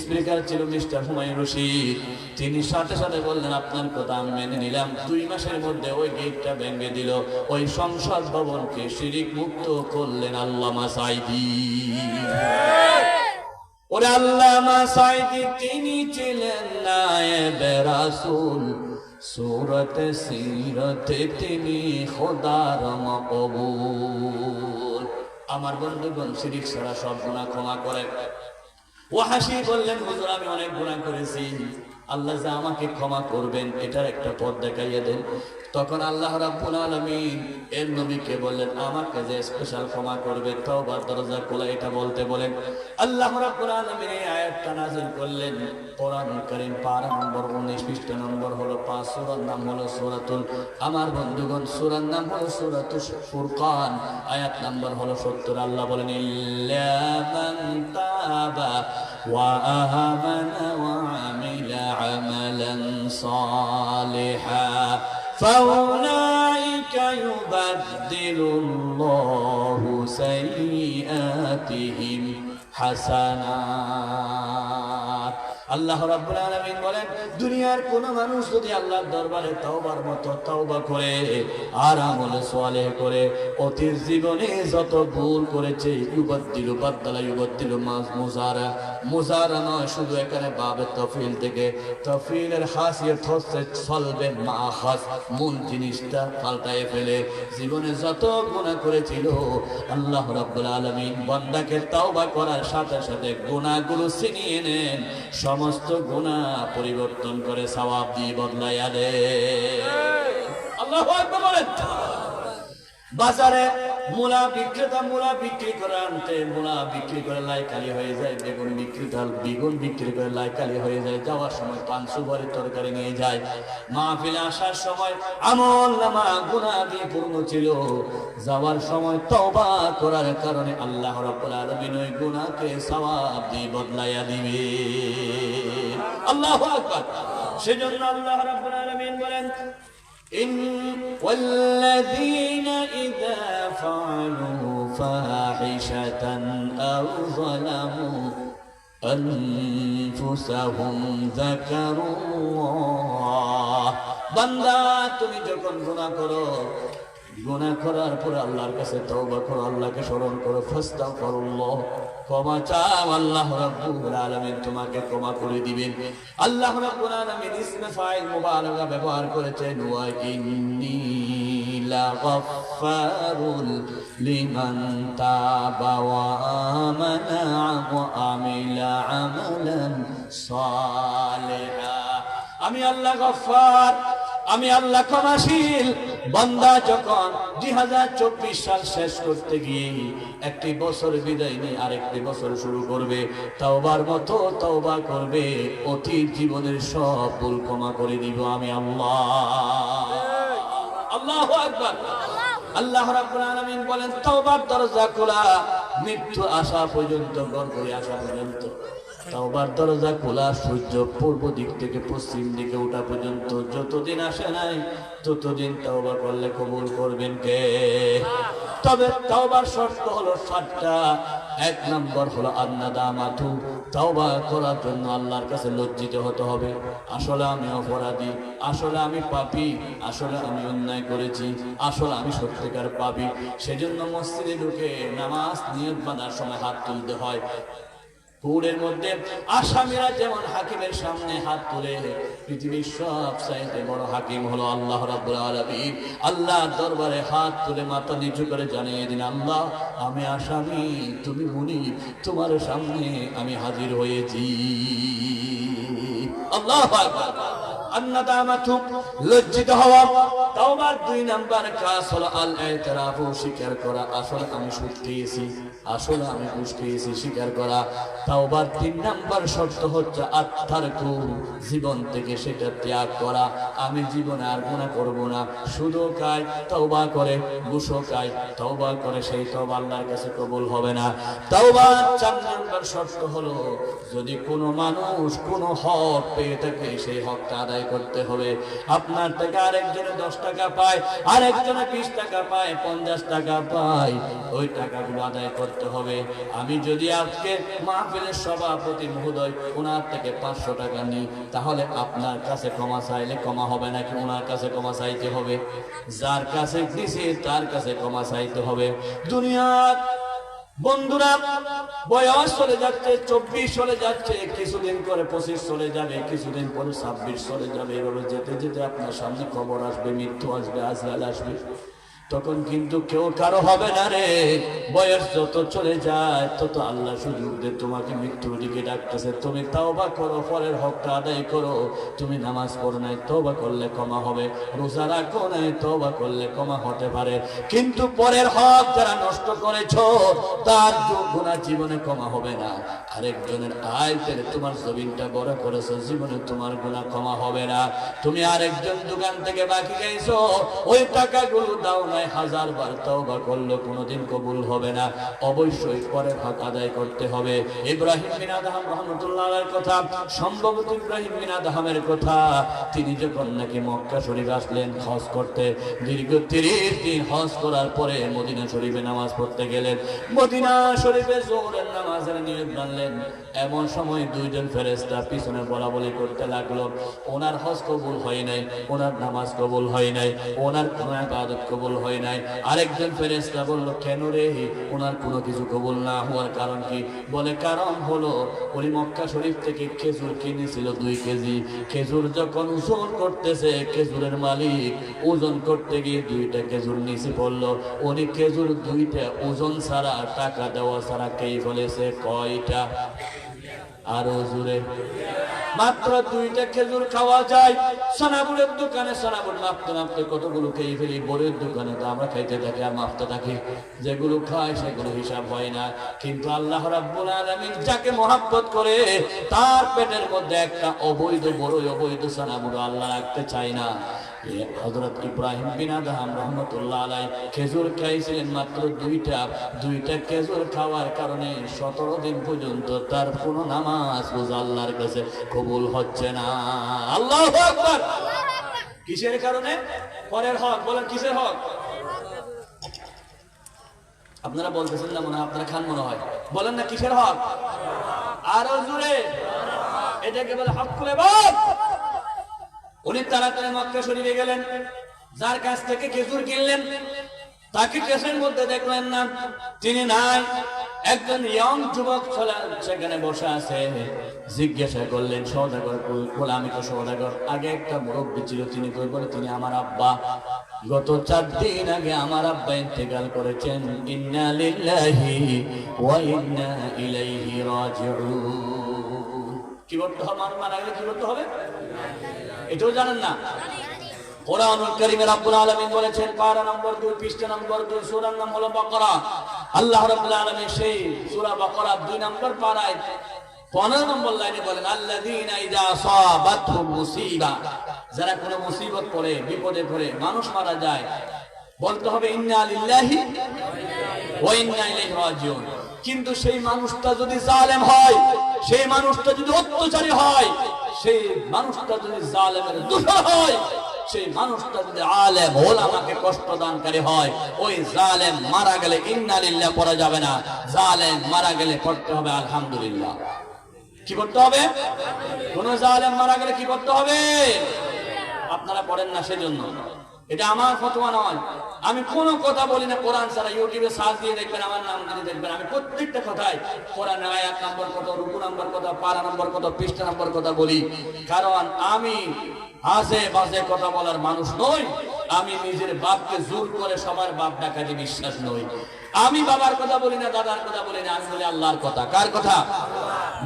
স্পিকার ছিল মিস্টার হুমায়ুন রশিদ। তিনি সাথে সাথে বললেন, আপনার কথা আমি মেনে নিলাম। 2 মাসের মধ্যে ওই গেটটা ভেঙে দিল, ওই সংসদ ভবনকে শিরক মুক্ত করলেন আল্লামা সাঈদী। ওরে আল্লামা সাঈদী, তিনি ছিলেন নায়েবে রাসূল, সূরতে সিরতে তিনি খোদার মকবুল। আমার বন্ধুগণ, শিরক ছাড়া সব গুনাহ ক্ষমা করেন। ওয়াহাশী বললেন, হুজুর আমি অনেক গুনাহ করেছি, আল্লাহ যা আমাকে ক্ষমা করবেন এটার একটা পথ দেখাইয়া দেন। তখন আল্লাহ রাব্বুল আলামিন এর নবীকে বললেন, আমাকে যে স্পেশাল ক্ষমা করবে, তওবার দরজা খোলা, এটা বলতে বলেন। আল্লাহ রাব্বুল আলামিন এই আয়াতটা নাযিল করলেন। কোরআনুল কারীম পারা নম্বর 19 পৃষ্ঠা নম্বর হলো 5, সূরার নাম হলো সূরাতুল, আমার বন্ধুগণ সূরার নাম হলো সূরাতুল ফুরকান, আয়াত নম্বর হলো 70। আল্লাহ বলেন, ইল্লা মান তাবা ওয়া আমানা ওয়া আমিলা আমালান সালিহা فأولئك يبدل الله سيئاتهم حسنات। আল্লাহ রাব্বুল আলামিন বলেন, দুনিয়ার কোন মানুষ যদি আল্লাহর দরবারে তওবার মতো তওবা করে আর আমল সালেহ করে, অতীত জীবনে যত ভুল করেছে, ইউবাদদিলু বাদদালা ইউবাদদিলু মুজারা, মুজারা নয়, শুধু এখানে বাবে তফিল থেকে, তফিলের খাসিয়ত হচ্ছে সলবে মাখাস, মূল জিনিসটা পাল্টায় ফেলে। জীবনে যত গুনাহ করেছিল, আল্লাহ রাব্বুল আলামিন বান্দাকে তওবা করার সাথে সাথে গুনাহগুলো ছিনিয়ে নেন, সমস্ত গুনাহ পরিবর্তন করে সওয়াব দিয়ে বদলাইয়া দেয়। আল্লাহু আকবার বলেন। বাজারে মূলা বিক্রেতা মূলা বিক্রি করে আনতে, মূলা বিক্রি করে লাইকালি হয়ে যায়, বেগুন বিক্রেতা বেগুন বিক্রি করে লাইকালি হয়ে যায়। যাওয়ার সময় পাঁচশো ভরি তরকারি নিয়ে যায়। মাহফিলে আসার সময় আমল নামা গুনাহ দিয়ে পূর্ণ ছিল। যাওয়ার সময় তওবা করার কারণে আল্লাহ রাব্বুল আলামিন ওই গুনাহকে সওয়াব দিয়ে বদলাইয়া দিবে। আল্লাহু আকবার। সেজন্য আল্লাহ রাব্বুল আলামিন বলেন, والذين إذا فعلوا فاحشة أو ظلموا أنفسهم ذكروا الله। বান্দা তুমি যখন গুনাহ করো, গুনাহ করার পর আল্লাহর কাছে তওবা করো, আল্লাহকে স্মরণ করো, ফাস্তাগফিরুল্লাহ, ক্ষমা চাও, আল্লাহ রাব্বুল আলামিন তোমাকে ক্ষমা করে দিবেন। আল্লাহ রাব্বুল আলামিন ইসমে ফাইল মুবারাকা ব্যবহার করেছেন, ওয়া ইন্নী লাগাফফারুল লিমান তাবা ওয়া আমানা ওয়া আমিলা আমালান সালিহা। আমি আল্লাহ গফফার, আমি আল্লাহ ক্ষমাশীল। বান্দা যখন 2024 সাল শেষ করতে গিয়ে একটি বছর বিদায় নিয়ে আরেকটি বছর শুরু করবে, তওবার মতো তওবা করবে, অতীত জীবনের সব ভুল ক্ষমা করে দিব আমি আল্লাহ। আল্লাহু আকবার। আল্লাহ রাব্বুল আলামিন বলেন, তওবার দরজা খোলা মৃত্যু আসা পর্যন্ত, গর্ভে আসা পর্যন্ত। তওবার দরজা খোলা সূর্য পূর্ব দিক থেকে পশ্চিম দিকে ওঠা পর্যন্ত, যতদিন আসে নাই ততদিন তওবা করলে কবুল করবেন কে? তবে তওবার শর্ত হলো 7টা। 1 নম্বর হলো আন্নাদামাতু, তওবা করার জন্য আল্লাহর কাছে লজ্জিত হতে হবে। আসলে আমি অপরাধী, আসলে আমি পাপী, আসলে আমি অন্যায় করেছি, আসলে আমি সত্যিকার পাপী। সেজন্য মসজিদে ঢুকে নামাজ নিয়ত বাঁধার সময় হাত তুলতে হয়। কোর্টের মধ্যে আসামিরা যেমন হাকিমের সামনে হাত তুলে, পৃথিবীর সবচাইতে বড় হাকিম হলো আল্লাহ রাব্বুল আলামিন। আল্লাহর দরবারে হাত তুলে মাথা নিচু করে জানিয়ে দিন, আল্লাহ আমি আসামি, তুমি মুনিব, তোমার সামনে আমি হাজির হয়েছি। আল্লাহু আকবার। আন্নাদামাতু, লজ্জিত হওয়া। তওবার 2 নাম্বার কাজ হলো আল ইতিরাফু, স্বীকার করা, আসলে আমি সুদ খেয়েছি, আসলে আমি ঘুষ খেয়েছি, স্বীকার করা। তওবার 3 নাম্বার শর্ত হচ্ছে আত্তারকু, জীবন থেকে সেটা ত্যাগ করা। আমি জীবনে আর গুনাহ করব না। সুদও খায় তওবা করে, ঘুষও খায় তওবা করে, সেই তওবা আল্লাহর কাছে কবুল হবে না। তওবার 4 নাম্বার শর্ত হলো, যদি কোনো মানুষ কোনো হক পেয়ে থাকে সেই হকটা আদায় করতে হবে। আপনার থেকে আরেকজনে 10 টাকা পায়, আরেকজনে 20 টাকা পায়, 50 টাকা পায়, ওই টাকাগুলো আদায় করতে হবে। আমি যদি আজকে মাহফিলের সভাপতি মহোদয় ওনার থেকে 500 টাকা নিই, তাহলে আপনার কাছে ক্ষমা চাইলে ক্ষমা হবে নাকি ওনার কাছে ক্ষমা চাইতে হবে? যার কাছে দিছি তার কাছে ক্ষমা চাইতে হবে। দুনিয়ার বন্ধুরা, বয়স চলে যাচ্ছে, 24 চলে যাচ্ছে, কিছুদিন করে 25 চলে যাবে, কিছুদিন পরে 26 চলে যাবে। এভাবে যেতে যেতে আপনার সামনে খবর আসবে, মৃত্যু আসবে, আজরাইল আসবে। তখন কিন্তু কেউ কারো হবে না রে। বয়স যত চলে যায় তত আল্লাহ সুযোগ দিয়ে তোমাকে মৃত্যুর দিকে ডাকতেছে। তুমি তওবা করো, পরের হকটা আদায় করো। তুমি নামাজ পড়ো নাই, তওবা করলে ক্ষমা হবে। রোজা রাখো নাই, তওবা করলে ক্ষমা হতে পারে। কিন্তু পরের হক যারা নষ্ট করেছো তার গুনাহ জীবনে ক্ষমা হবে না। আরেকজনের আয় পেলে তোমার জমিনটা বড় করেছো, জীবনে তোমার গুনাহ ক্ষমা হবে না। তুমি আরেকজন দোকান থেকে বাকি গেছো, ওই টাকাগুলো দাও নাই, 1000 বার তওবা করলে কোনোদিন কবুল হবে না। অবশ্যই পরের হক আদায় করতে হবে। ইব্রাহিম বিন আদহাম রাহমাতুল্লাহ আলাইহির কথা, সম্ভবত ইব্রাহিম বিন আদহামের কথা, তিনি যখন নাকি মক্কা শরীফ আসলেন হজ করতে, দীর্ঘ 30 দিন হজ করার পরে মদিনা শরীফে নামাজ পড়তে গেলেন। মদিনা শরীফে যোহরের নামাজের নিয়ত বাঁধলেন। এমন সময় 2 জন ফেরেশতা পিছনে বলাবলি করতে লাগলো, ওনার হজ কবুল হয় নাই, ওনার নামাজ কবুল হয় নাই, ওনার কোন ইবাদত কবুল হয় নাই। আরেকজন ফেরেশতা বলল, কেন রে, ওনার কোনো কিছু কবুল না হওয়ার কারণ কি? বলে, কারণ হলো উনি মক্কা শরীফ থেকে খেজুর কিনেছিল 2 কেজি। খেজুর যখন ওজন করতেছে, খেজুরের মালিক ওজন করতে গিয়ে 2টা খেজুর নিচে পড়লো। উনি খেজুর 2টা ওজন ছাড়া, টাকা দেওয়া ছাড়া খেয়ে ফেলেছে। কয়টা? আরো জোরে। মাত্র 2টা খেজুর খাওয়া যায়। সোনাপুরের দোকানে সোনাপুর মাপতে মাপতে কতগুলো খেয়ে ফেলি, বোরের দোকানে তো আমরা খাইতে থাকি আর মাপতে থাকি, যেগুলো খায় সেগুলো হিসাব হয় না। কিন্তু আল্লাহ রাব্বুল আলামিন যাকে মহব্বত করে তার পেটের মধ্যে একটা অবৈধ বড় অবৈধ সোনাপুর আল্লাহ রাখতে চায় না। হযরত ইব্রাহিম বিন আদহাম রহমতুল্লাহ আলাইহি খেজুর খাইছিলেন মাত্র 2টা খেজুর খাওয়ার কারণে 17 দিন পর্যন্ত তার কোনো নামাজ রোজা আল্লাহর কাছে কবুল হচ্ছে না। আল্লাহু আকবার। কিসের কারণে? পরের হক। বলেন কিসের হক? আপনারা বলতেছেন না, মনে হয় আপনারা খান মনে হয়। বলেন না কিসের হক? আরো জোরে। এটাকে বলে হকুল ইবাদ। উনি তাড়াতাড়ি মক্কা শরীফে গেলেন, যার কাছ থেকে খেজুর কিনলেন তাকে কেসের মধ্যে দেখলেন না, তিনি নাই। একজন ইয়ং যুবক সেখানে বসে আছে। জিজ্ঞাসা করলেন, সওদাগর বলে, আমি তো সওদাগর। আগে একটা মুরব্বী ছিল, তিনি কই বলে, তিনি আমার আব্বা। গত 4 দিন আগে আমার আব্বা ইন্তেকাল করেছেন। ইন্না লিল্লাহি ওয়া ইন্না ইলাইহি রাজিউন। কি করতে হবে? মারা গেলে কি করতে হবে এটাও জানেন না? কোরআনুল কারীমে রব্বুল আলামিন বলেছেন, পারা নম্বর 2 পৃষ্ঠা নম্বর 2, সূরার নাম হলো বাকারা। আল্লাহ রাব্বুল আলামিন সেই সূরা বাকারা 2 নম্বর পারায় 15 নম্বর লাইনে বলেন, আল্লাযীনা ইযা আসাবাতহুম মুসিবা, যারা কোনো মুসিবত পড়ে, বিপদে পড়ে, মানুষ মারা যায়, বলতে হবে ইন্না লিল্লাহি ওয়া ইন্না ইলাইহি রাজিউন। কিন্তু সেই মানুষটা যদি জালেম হয়, সেই মানুষটা যদি অত্যাচারী হয়, সেই মানুষটা যদি জালেমের দোষর হয়, সেই মানুষটা যদি আলেম ওলামাকে কষ্ট দানকারী হয়, ওই জালেম মারা গেলে ইন্না লিল্লাহ পড়া যাবে না, জালেম মারা গেলে পড়তে হবে আলহামদুলিল্লাহ। কি করতে হবে? কোন জালেম মারা গেলে কি করতে হবে? আপনারা পড়েন না সেজন্য, এটা আমার ফতোয়া নয়। আমি কোন কথা বলি না কোরআন ছাড়া। ইউটিউবে সার্চ দিয়ে দেখবেন, আমার নাম দিয়ে দেখবেন, আমি প্রত্যেকটা কথাই কোরআনের আয়াত নম্বর কত, রুকু নম্বর কত, পারা নম্বর কত, পৃষ্ঠা নম্বর কত বলি। কারণ আমি আজে বাজে কথা বলার মানুষ নই। আমি নিজের বাপকে জোর করে সবার বাপ ডাকাতে বিশ্বাস নই। আমি বাবার কথা বলি না, দাদার কথা বলি না, আমি বলি আল্লাহর কথা। কার কথা?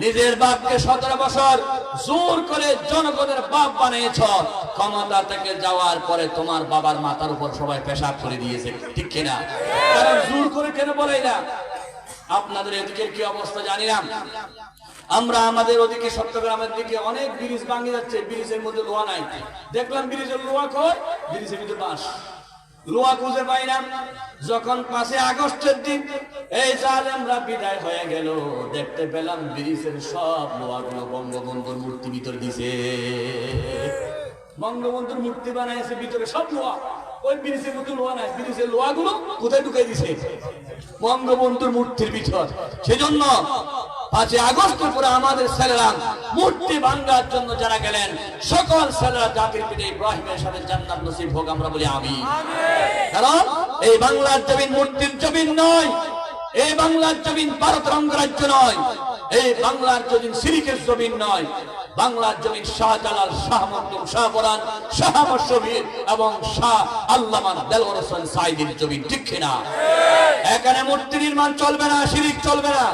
নিজের বাপকে 17 বছর জোর করে জনগণের বাপ বানিয়েছ, ক্ষমতা থেকে যাওয়ার পরে তোমার বাবার মাথার উপর সবাই পেশাব করে দিয়েছে, ঠিক কিনা? কারণ জোর করে কেন বলাই না? আপনাদের এদিকে কি অবস্থা জানি না। আমরা আমাদের ওদিকে চট্টগ্রামের দিকে অনেক ব্রিজ ভাঙে যাচ্ছে, ব্রিজের মধ্যে লোহা নাই। দেখলাম ব্রিজের লোহা কই, ব্রিজের ভিতরে বাঁশ। লোহা খুঁজে পাই না। যখন 5 আগস্টের দিন এই জালেমরা বিদায় হয়ে গেল, দেখতে পেলাম ব্রিজের সব লোহাগুলো বঙ্গবন্ধুর মূর্তি ভিতর দিছে। বঙ্গবন্ধুর মূর্তি বানাইছে, ভিতরে সব লোহা। ওই ব্রিজের মধ্যে লোহা নাই, ব্রিজের লোহাগুলো কোথায় ঢুকাই দিছে? বঙ্গবন্ধুর মূর্তির ভিতর। সেজন্য 5 আগস্টের পরে আমাদের ছেলেরা মূর্তি ভাঙার জন্য যারা গেলেন, সকল ছেলেরা জাতির পিতা ইব্রাহিমের সাথে জান্নাত নসিব হোক, আমরা বলি আমিন। কারণ এই বাংলার জমিন মূর্তির জমিন নয়, এই বাংলার জমিন ভারতের অঙ্গরাজ্য নয়, এই বাংলার জমিন শিরকের জমিন নয়। বাংলার জমিন শাহজালাল, শাহ মখদুম, শাহ পরান, শাহ মশবির এবং শাহ আল্লামা দেলওয়ার হোসেন সাইদির জমিন, ঠিক কিনা? এখানে মূর্তি নির্মাণ চলবে না, শিরক চলবে না।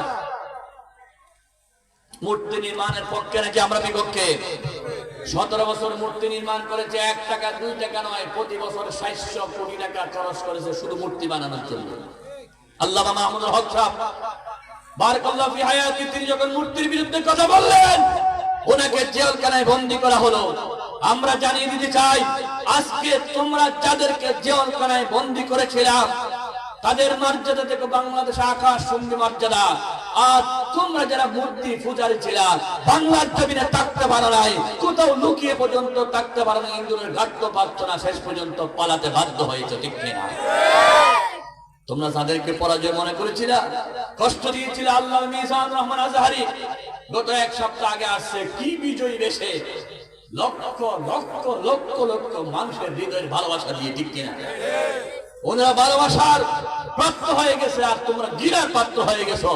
মূর্তি নির্মাণের পক্ষে নাকি আমরা বিপক্ষে? 17 বছর মূর্তি নির্মাণ করেছে, 1 টাকা 2 টাকা নয়, প্রতি বছর 700 কোটি টাকা খরচ করেছে শুধু মূর্তি বানানোর জন্য। আল্লামা মাহমুদুল হক সাহেব বারাকাল্লাহু ফি হায়াতি, তিনি যখন মূর্তির বিরুদ্ধে কথা বললেন, ওনাকে জেলখানায় বন্দী করা হলো। আমরা জানিয়ে দিতে চাই, আজকে তোমরা যাদেরকে জেলখানায় বন্দী করেছিলাম, তাদের মর্যাদা থেকে বাংলাদেশে আকাশ সঙ্গী মর্যাদা। আর তোমরা যারা মূর্তি পূজারী ছিলা, বাংলার জমিনে থাকতে পারো নাই, কোথাও লুকিয়ে পর্যন্ত থাকতে পারো না, ইন্দুরের ঘাট্য পাচ্ছ না, শেষ পর্যন্ত পালাতে বাধ্য হয়েছে, ঠিক কিনা? তোমরা যাদেরকে পরাজয় মনে করেছিলা, কষ্ট দিয়েছিল, আল্লাহ মিজানুর রহমান আজহারি গত 1 সপ্তাহ আগে আসছে, কি বিজয়ী বেশে লক্ষ লক্ষ লক্ষ লক্ষ মানুষের হৃদয়ের ভালোবাসা দিয়ে, ঠিক কিনা? ওনারা ভালোবাসার প্রাপ্ত হয়ে গেছে, আর তোমরা ঘৃণার পাত্র হয়ে গেছো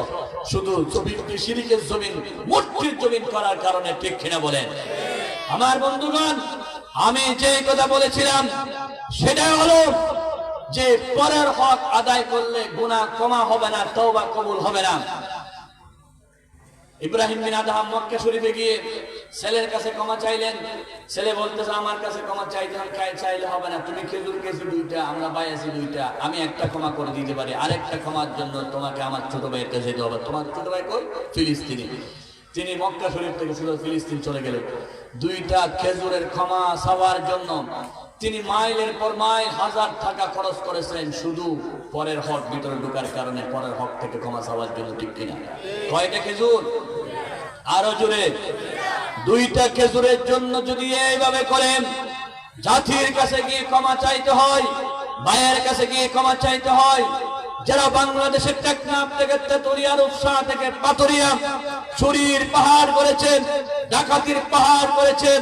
শুধু জমিনকে শিরকের জমিন, মূর্তির জমিন করার কারণে, ঠিক কিনা বলেন? আমার বন্ধুগণ, আমি যে কথা বলেছিলাম সেটা হলো যে পরের হক আদায় করলে গুনাহ ক্ষমা হবে না, তওবা কবুল হবে না। ইব্রাহিম বিন আদহাম মক্কা শরীফে গিয়ে ছেলের কাছে ক্ষমা চাইলেন। ছেলে বলতেছে আমার কাছে ক্ষমা চাইলে হবে না, তুমি খেজুর খেয়েছি দুইটা, আমরা ভাই আছি দুইটা, আমি একটা ক্ষমা করে দিতে পারি, আরেকটা ক্ষমার জন্য তোমাকে আমার ছোট ভাইয়ের কাছে যেতে হবে। তোমার ছোট ভাই কই? ফিলিস্তিনে। তিনি মক্কা শরীফ থেকে ফিলিস্তিন চলে গেলেন দুইটা খেজুরের ক্ষমা চাওয়ার জন্য। তিনি মাইলের পর মাইল হাজার টাকা খরচ করেছেন শুধু পরের হক ভিতরে ঢোকার কারণে, পরের হক থেকে ক্ষমা চাওয়ার জন্য, ঠিক কিনা? কয়টা খেজুর? আরো জোরে। দুইটা খেজুরের জন্য যদি এইভাবে করেন, জাতির কাছে গিয়ে ক্ষমা চাইতে হয়, মায়ের কাছে গিয়ে ক্ষমা চাইতে হয়। যারা বাংলাদেশের টেকনাফ থেকে তেতুলিয়া, রূপসা থেকে পাথরিয়া চুরির পাহাড় করেছেন, ডাকাতির পাহাড় করেছেন,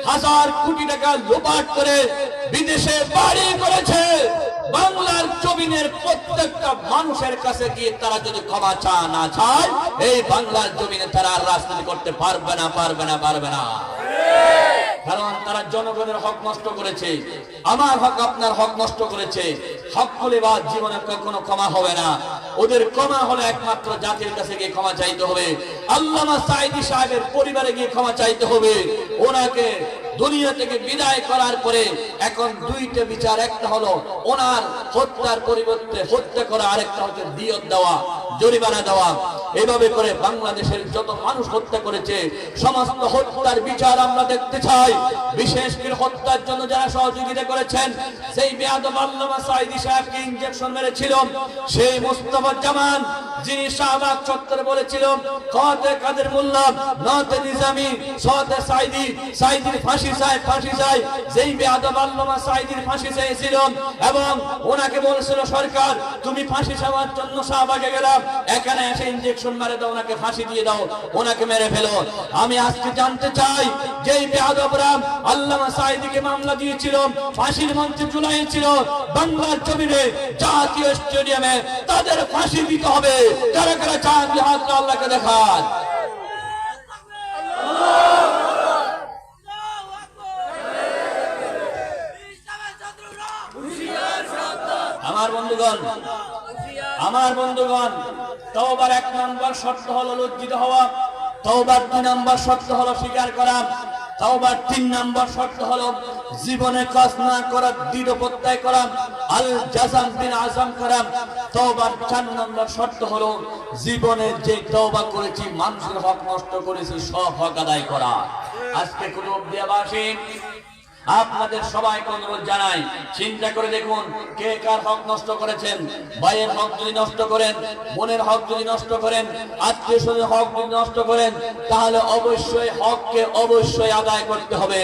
হাজার কোটি টাকা লুপাট করে বিদেশে বাড়ি করেছে, বাংলার জমিনের প্রত্যেকটা মানুষের কাছে গিয়ে তারা যদি ক্ষমা না চায়, এই বাংলার জমিনে তারা আর রাজনীতি করতে পারবে না, পারবে না, পারবে না। কারণ তারা জনগণের হক নষ্ট করেছে, আমার হক আপনার হক নষ্ট করেছে। হক হলে বা জীবনে কোনো ক্ষমা হবে না। ওদের ক্ষমা হলে একমাত্র জাতির কাছে গিয়ে ক্ষমা চাইতে হবে। আল্লামা সাঈদী সাহেবের পরিবারে গিয়ে ক্ষমা চাইতে হবে। ওনাকে দুনিয়া থেকে বিদায় করার পরে এখন দুইটা বিচার, একটা হলো ওনার হত্যার পরিবর্তে হত্যা করা, আরেকটা হচ্ছে দিয়ত দেওয়া, জরিমানা দেওয়া। এভাবে করে বাংলাদেশের যত মানুষ হত্যা করেছে সমস্ত হত্যার বিচার আমরা দেখতে চাই। বিশেষ করে হত্যার জন্য যারা সহযোগিতা করেছেন, সেই বেয়াদব আল্লামা সাঈদী সাহেবকে ইনজেকশন মেরেছিল সেই মোস্তফা জামান, যিনি শাহবাগ চত্বরে বলেছিল কতে কাদের মোল্লা নতে নিজামি সতে সাঈদী, সাঈদীর ফাঁসি চাই, ফাঁসি চাই। যেই বেয়াদব আল্লামা সাঈদীর ফাঁসি চেয়েছিল এবং ওনাকে বলেছিল সরকার তুমি ফাঁসি চাওয়ার জন্য শাহবাগে গেলাম, এখানে এসে ইনজেকশন মেরে দাও, ওনাকে ফাঁসি দিয়ে দাও, ওনাকে মেরে ফেলো। আমি আজকে জানতে চাই, যেই বেয়াদবরা আল্লামা সাঈদীকে মামলা দিয়েছিল, ফাঁসির মঞ্চে ঝুলাইছিল বাংলার জমিনে জাতীয় স্টেডিয়ামে, তাদের ফাঁসি দিতে হবে। কারা কারা চান হাত আল্লাহকে দেখান? আমার বন্ধুগণ, আমার বন্ধুগণ, তওবার 1 নম্বর শর্ত হলো লজ্জিত হওয়া, তওবার 2 নম্বর শর্ত হলো স্বীকার করা, তওবার 3 নম্বর শর্ত হলো জীবনে কাজ না করার দৃঢ় প্রত্যয় করা, আল জাযাম বিন আযম করা। তওবার 4 নম্বর শর্ত হলো জীবনে যে তওবা করেছি, মানুষের হক নষ্ট করেছি, সব হক আদায় করা। আজকে কুতুবদিয়াবাসী আপনাদের সবাইকে অনুরোধ জানাই, চিন্তা করে দেখুন কে কার হক নষ্ট করেছেন। ভাইয়ের হক যদি নষ্ট করেন, বোনের হক যদি নষ্ট করেন, আত্মীয় স্বজনের হক যদি নষ্ট করেন, তাহলে অবশ্যই হককে অবশ্যই আদায় করতে হবে।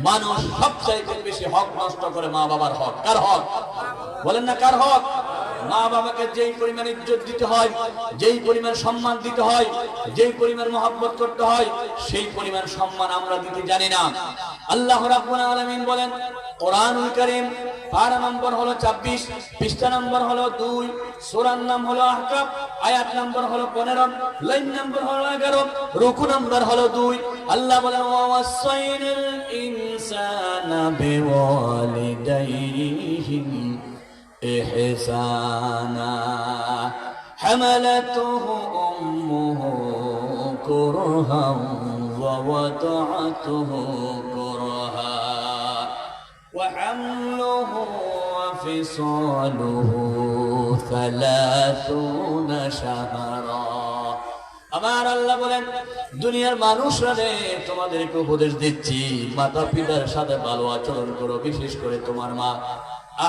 মানুষ সবচাইতে বেশি হক নষ্ট করে মা বাবার হক। কার হক বলেন না? কার হক? মা বাবাকে যেই পরিমাণ ইজ্জত দিতে হয়, যেই পরিমাণ সম্মান দিতে হয়, যেই পরিমাণ মহব্বত করতে হয়, সেই পরিমাণ সম্মান আমরা দিতে জানি না। আল্লাহ রাব্বুল আলামিন বলেন কোরআনুল কারীম, পারা নম্বর হলো 24, পৃষ্ঠা নম্বর হলো 2, সূরার নাম হলো আহকাফ, আয়াত নম্বর হলো 15, লাইন নম্বর হলো 11, রুকু নম্বর হলো 2। আল্লাহ বলেন ওয়াসাইনাল ইনসানা বিওয়ালিদাইহি ইহসানা হামালাতুহু উম্মুহু কুরহান ওয়া ওয়াদাআতুহু কুরহা ওয়া হামলুহু ওয়া ফিসালুহু 30 শাহরা। আমার আল্লাহ বলেন দুনিয়ার মানুষরা রে, তোমাদেরকে উপদেশ দিচ্ছি, মাতা পিতার সাথে ভালো আচরণ করো, বিশেষ করে তোমার মা।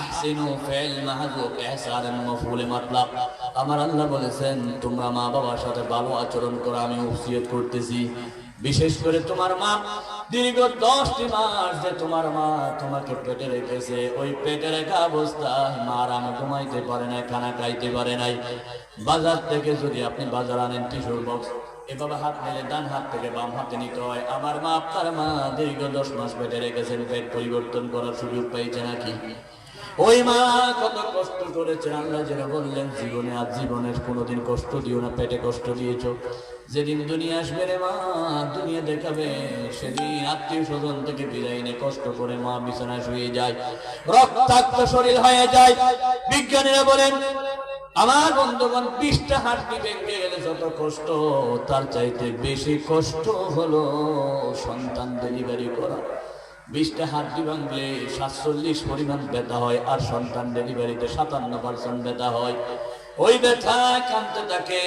আহসিনু ফিল মাহযুব ইহসানান মাফউল মাতলাব। আমার আল্লাহ বলেছেন তোমরা মা বাবার সাথে ভালো আচরণ করো, আমি ওসিয়ত করতেছি। বিশেষ করে তোমার মা, দীর্ঘ 10টি মাস যে তোমার মা তোমাকে পেটে রেখেছে, ওই পেটে রেখা অবস্থায় মা আরামে ঘুমাইতে পারে না, খানা খাইতে পারে নাই। বাজার থেকে যদি আপনি বাজার আনেন টিস্যুর বক্স, এভাবে হাত মেলে ডান হাত থেকে বাম হাতে নিতে হয়। আমার মা, আপনার মা দীর্ঘ 10 মাস পেটে রেখেছেন, পেট পরিবর্তন করার সুযোগ পেয়েছে নাকি? ওই মা কত কষ্ট করেছে। আল্লাহ যেটা বললেন জীবনে আর জীবনের কোনোদিন কষ্ট দিও না, পেটে কষ্ট দিয়েছো। যেদিন দুনিয়া আসবে রে মা, দুনিয়া দেখাবে, সেদিন আত্মীয় স্বজন থেকে বিদায় নিয়ে কষ্ট করে মা বিছানায় শুয়ে যায়, রক্তাক্ত শরীর হয়ে যায়। বিজ্ঞানীরা বলেন আমার বন্ধুগণ 20টা হাড্ডি ভেঙে গেলে যত কষ্ট, তার চাইতে বেশি কষ্ট হলো সন্তান ডেলিভারি করা। 20টা হাড্ডি ভাঙলে 47 পরিমাণ ব্যথা হয়, আর সন্তান ডেলিভারিতে 57% ব্যথা হয়। ওই ব্যথা কানতে থাকে।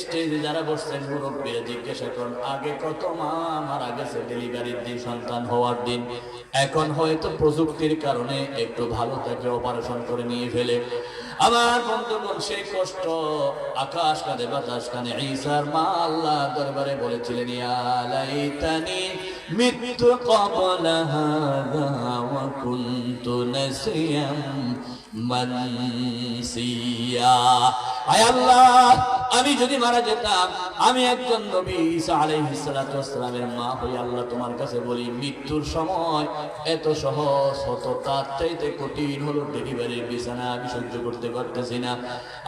স্টেজে যারা বসছেন মুরব্বীরা জিজ্ঞাসা করুন, আগে কত মা মারা গেছে ডেলিভারির দিন, সন্তান হওয়ার দিন। এখন হয়তো প্রযুক্তির কারণে একটু ভালো থাকে, অপারেশন করে নিয়ে ফেলে। আমার বন্ধুগণ, সেই কষ্ট আকাশ কাঁদে বাতাস কানে। ঈসার মা আল্লাহ দরবারে বলেছিলেন, ইয়া লাইতানি মিতু ক্বাবলা হাযা ওয়া কুনতু নাসিয়াম মানসিয়া। আয় আল্লাহ, আমি যদি মারা যেতাম, আমি একজন নবী ঈসা আলাইহিস সালাতু ওয়াস সালামের মা হই, আল্লাহ তোমার কাছে বলি, মৃত্যুর সময় এত সহজ হতো, তার চাইতে কঠিন হলো ডেলিভারির বিছানা, আমি সহ্য করতে পারতেছি না।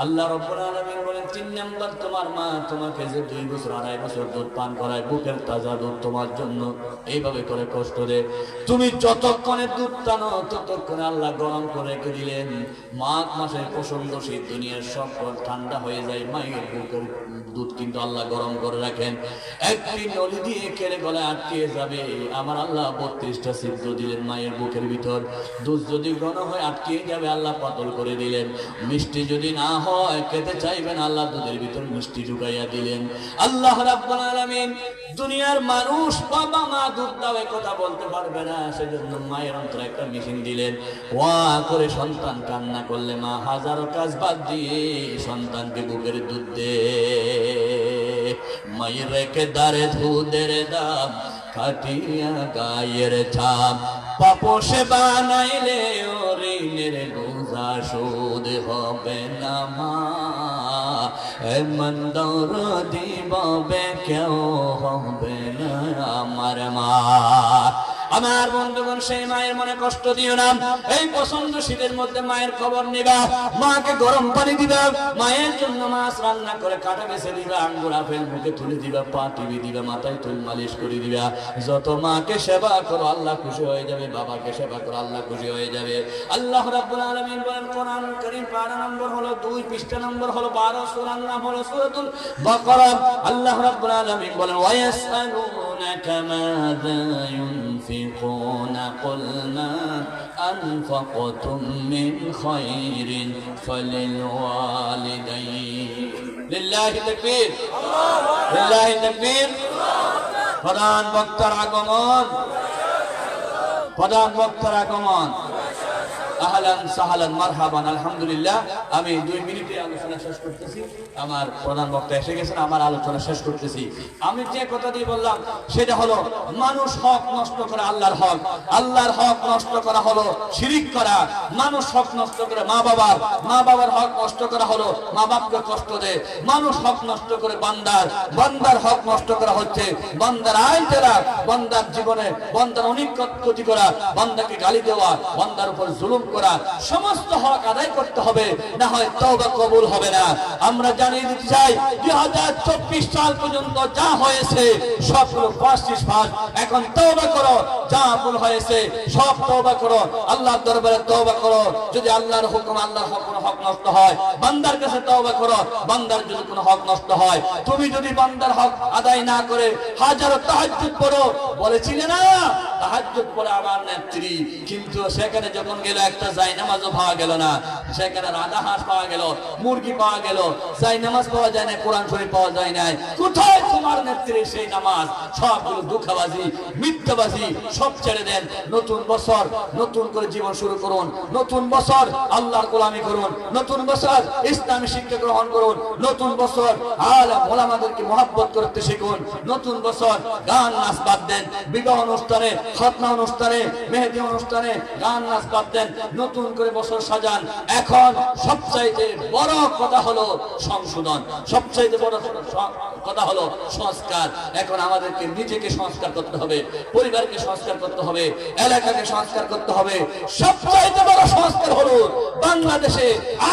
আল্লাহ রাব্বুল আলামিন বলেন, 3 নাম্বার, তোমার মা তোমাকে যে 2 বছর 2.5 বছর দুধ পান করায়, বুকের তাজা দুধ তোমার জন্য এইভাবে করে কষ্ট দেয়, তুমি যতক্ষণে দুধ টানো ততক্ষণে আল্লাহ গরম করে রেখে দিলেন। মাঘ মাসের প্রচন্ড শীত, দুনিয়ার সব ঠান্ডা হয়ে যায়, মায়ের বুকের দুধ কিন্তু আল্লাহ গরম করে রাখেন। একটি নলি দিয়ে কেড়ে গলায় আটকে যাবে, আমার আল্লাহ 32টা ছিদ্র দিলেন মায়ের বুকের ভিতর। দুধ যদি ঘন হয় আটকে যাবে, আল্লাহ পাতল করে দিলেন। মিষ্টি যদি না হয়, খেতে চাইবেন, আল্লাহ দুধের ভিতর মিষ্টি ঢুকাইয়া দিলেন। আল্লাহ রাব্বুল আলামিন দুনিয়ার মানুষ বাবা মা দুধ দাও কথা বলতে পারবে না, সেজন্য মায়ের অন্তরে একটা মেশিন দিলেন। ওয়া করে সন্তান কান্না করলে মা হাজারো কাজ বাদ দিয়ে সন্তানকে বুকের দুধ দে। মায়ের রেখে দারে দুধের দাম, কাটিয়া গায়ের ছাপ, পাপসে বানাইলে ঋণের বোঝা শোধ হবে না মা। এমন দরদি ববে কেউ হবে না আমার মা। আমার বন্ধুগণ, সেই মায়ের মনে কষ্ট দিও না। এই প্রচন্ড শীতের মধ্যে মায়ের খবর নিবা, মাকে গরম পানি দিবা, মায়ের জন্য মাছ রান্না করে কাটা বেছে দিবা, আঙ্গুর আপেল মুখে তুলে দিবা, পা টিপি দিবা, মাথায় তুল মালিশ করে দিবা। যত মাকে সেবা করো আল্লাহ খুশি হয়ে যাবে, বাবাকে সেবা করো আল্লাহ খুশি হয়ে যাবে। আল্লাহ রাব্বুল আলামিন বলেন, কোরআন কারীম পারা নম্বর হলো 2, পৃষ্ঠা নম্বর হলো 12, সূরার নাম হলো সূরাতুল বাকারা। আল্লাহ রাব্বুল আলামিন বলেন, ওয়া ইয়াসআলুনাকা মাযা ينفقون قل ما أنفقتم من خير فللوالدين لله تكبير لله تكبير। প্রধান বক্তার আগমন, প্রধান বক্তার আগমন। আহলান সাহলান মারহাবান। আলহামদুলিল্লাহ, আমি 2 মিনিটে আলোচনা শেষ করতেছি। আমার প্রধান বক্তা এসে গেছেন, আমার আলোচনা শেষ করতেছি। আমি যে কথা দিয়ে বললাম সেটা হলো, মানুষ হক নষ্ট করে আল্লাহর হক, আল্লাহর হক নষ্ট করা হলো শিরিক করা। মানুষ হক নষ্ট করে মা বাবার হক নষ্ট করা হলো মা বাপকে কষ্ট দেয়। মানুষ হক নষ্ট করে বান্দার হক নষ্ট করা হচ্ছে বান্দার আইন তেরা, বান্দার জীবনে বান্দার অনেক ক্ষতি করা, বান্দাকে গালি দেওয়া, বান্দার উপর জুলুম করা। সমস্ত হক আদায় করতে হবে, না হয় তওবা কবুল হবে না। আমরা জানিয়ে দিতে চাই, 2024 সাল পর্যন্ত যা হয়েছে সবগুলো ফাঁস। এখন তওবা করো, যা ভুল হয়েছে সব তওবা করো, আল্লাহর দরবারে তওবা করো। যদি আল্লাহর হুকুম, আল্লাহর হক নষ্ট হয়, বান্দার কাছে তওবা করো। বান্দার যদি কোনো হক নষ্ট হয়, তুমি যদি বান্দার হক আদায় না করে হাজারো তাহাজ্জুদ পড়ো, বলেছিলে না তাহাজ্জুদ পড়ে আমার নেত্রী, কিন্তু সেখানে যখন গেল একটা জায়নামাজও পাওয়া গেল না, সেখানে রাধা হাঁস পাওয়া গেল, মুরগি পাওয়া গেল, জায়নামাজ পাওয়া যায় না, কোরআন শরীফ পাওয়া যায় না। কোথায় তোমার নেত্রীর সেই নামাজ? সবগুলো দুঃখবাজি, মিথ্যাবাজি, সব ছেড়ে দেন। নতুন বছর নতুন করে জীবন শুরু করুন, নতুন বছর আল্লাহর গোলামি করুন, নতুন বছর ইসলামী শিক্ষা গ্রহণ করুন, নতুন বছর আলেম ওলামাদেরকে মহব্বত করতে শিখুন, নতুন বছর গান নাচ বাদ দেন, বিবাহ অনুষ্ঠানে, খতনা অনুষ্ঠানে, মেহেদি অনুষ্ঠানে গান নাচ বাদ দেন, নতুন করে বছর সাজান। এখন সবচাইতে বড় কথা হলো সংশোধন, সবচাইতে বড় কথা হলো সংস্কার। এখন আমাদেরকে নিজেকে সংস্কার করতে হবে, পরিবারকে সংস্কার করতে হবে, এলাকাকে সংস্কার করতে হবে। সবচাইতে বড় সংস্কার হলো বাংলাদেশে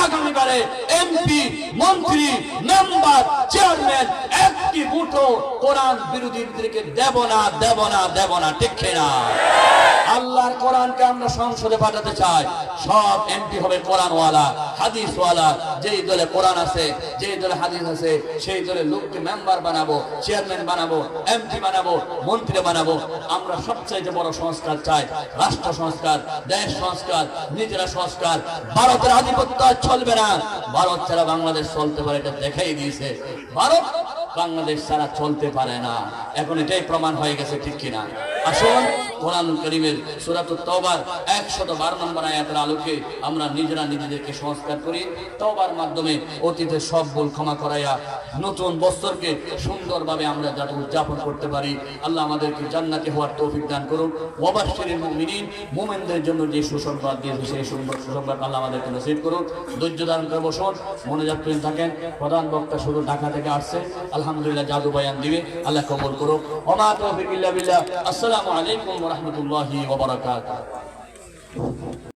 আগামীবারে এমপি, মন্ত্রী, মেম্বার, চেয়ারম্যান একটি মুঠো কোরআন বিরোধীদেরকে দেব না, দেব না, দেব না, ঠিক না? আল্লাহর কোরআনকে আমরা সংসদে পাঠাতে চাই। সব এমপি হবে কোরআনওয়ালা, হাদিসওয়ালা। যেই দলে কোরআন আছে, যেই দলে হাদিস আছে, সেই দলে লোককে মেম্বার বানাবো, চেয়ারম্যান বানাবো, এমপি বানাবো, মন্ত্রী বানাবো। আমরা সবচাইতে বড় সংস্কার চাই, রাষ্ট্র সংস্কার, দেশ সংস্কার, নিজেরা সংস্কার। ভারতের আধিপত্য চলবে না। ভারত ছাড়া বাংলাদেশ চলতে পারে, এটা দেখাই দিয়েছে। ভারত বাংলাদেশ ছাড়া চলতে পারে না, এখন এটাই প্রমাণ হয়ে গেছে, ঠিক কিনা? আসুন কোরআনুল কারীমের সূরাতুত তাওবার 112 নম্বর আয়াতের আলোকে আমরা নিজেরা নিজেদেরকে সংস্কার করি। তাওবার মাধ্যমে অতীতের সব ভুল ক্ষমা করাইয়া নতুন বছরকে সুন্দরভাবে আমরা যাতে উদযাপন করতে পারি। আল্লাহ আমাদেরকে জান্নাতি হওয়ার তৌফিক দান করুন। ওয়াবাশশিরিল মুমিনিন, মুমিনদের জন্য যে সুসংবাদ দিয়েছে সেই সুসংবাদ আল্লাহ আমাদেরকে নসিব করুন। ধৈর্য ধারণ করে বসুন, মনোযোগ করে থাকেন। প্রধান বক্তা শুধু ঢাকা থেকে আসছে, আলহামদুলিল্লাহ জাদু বয়ান দিবে, আল্লাহ কবুল করুক। ওয়া মা তাওফীক ইল্লা বিল্লাহ। আসসালামু আলাইকুম ওয়া রাহমাতুল্লাহি ওয়া বারাকাতুহু।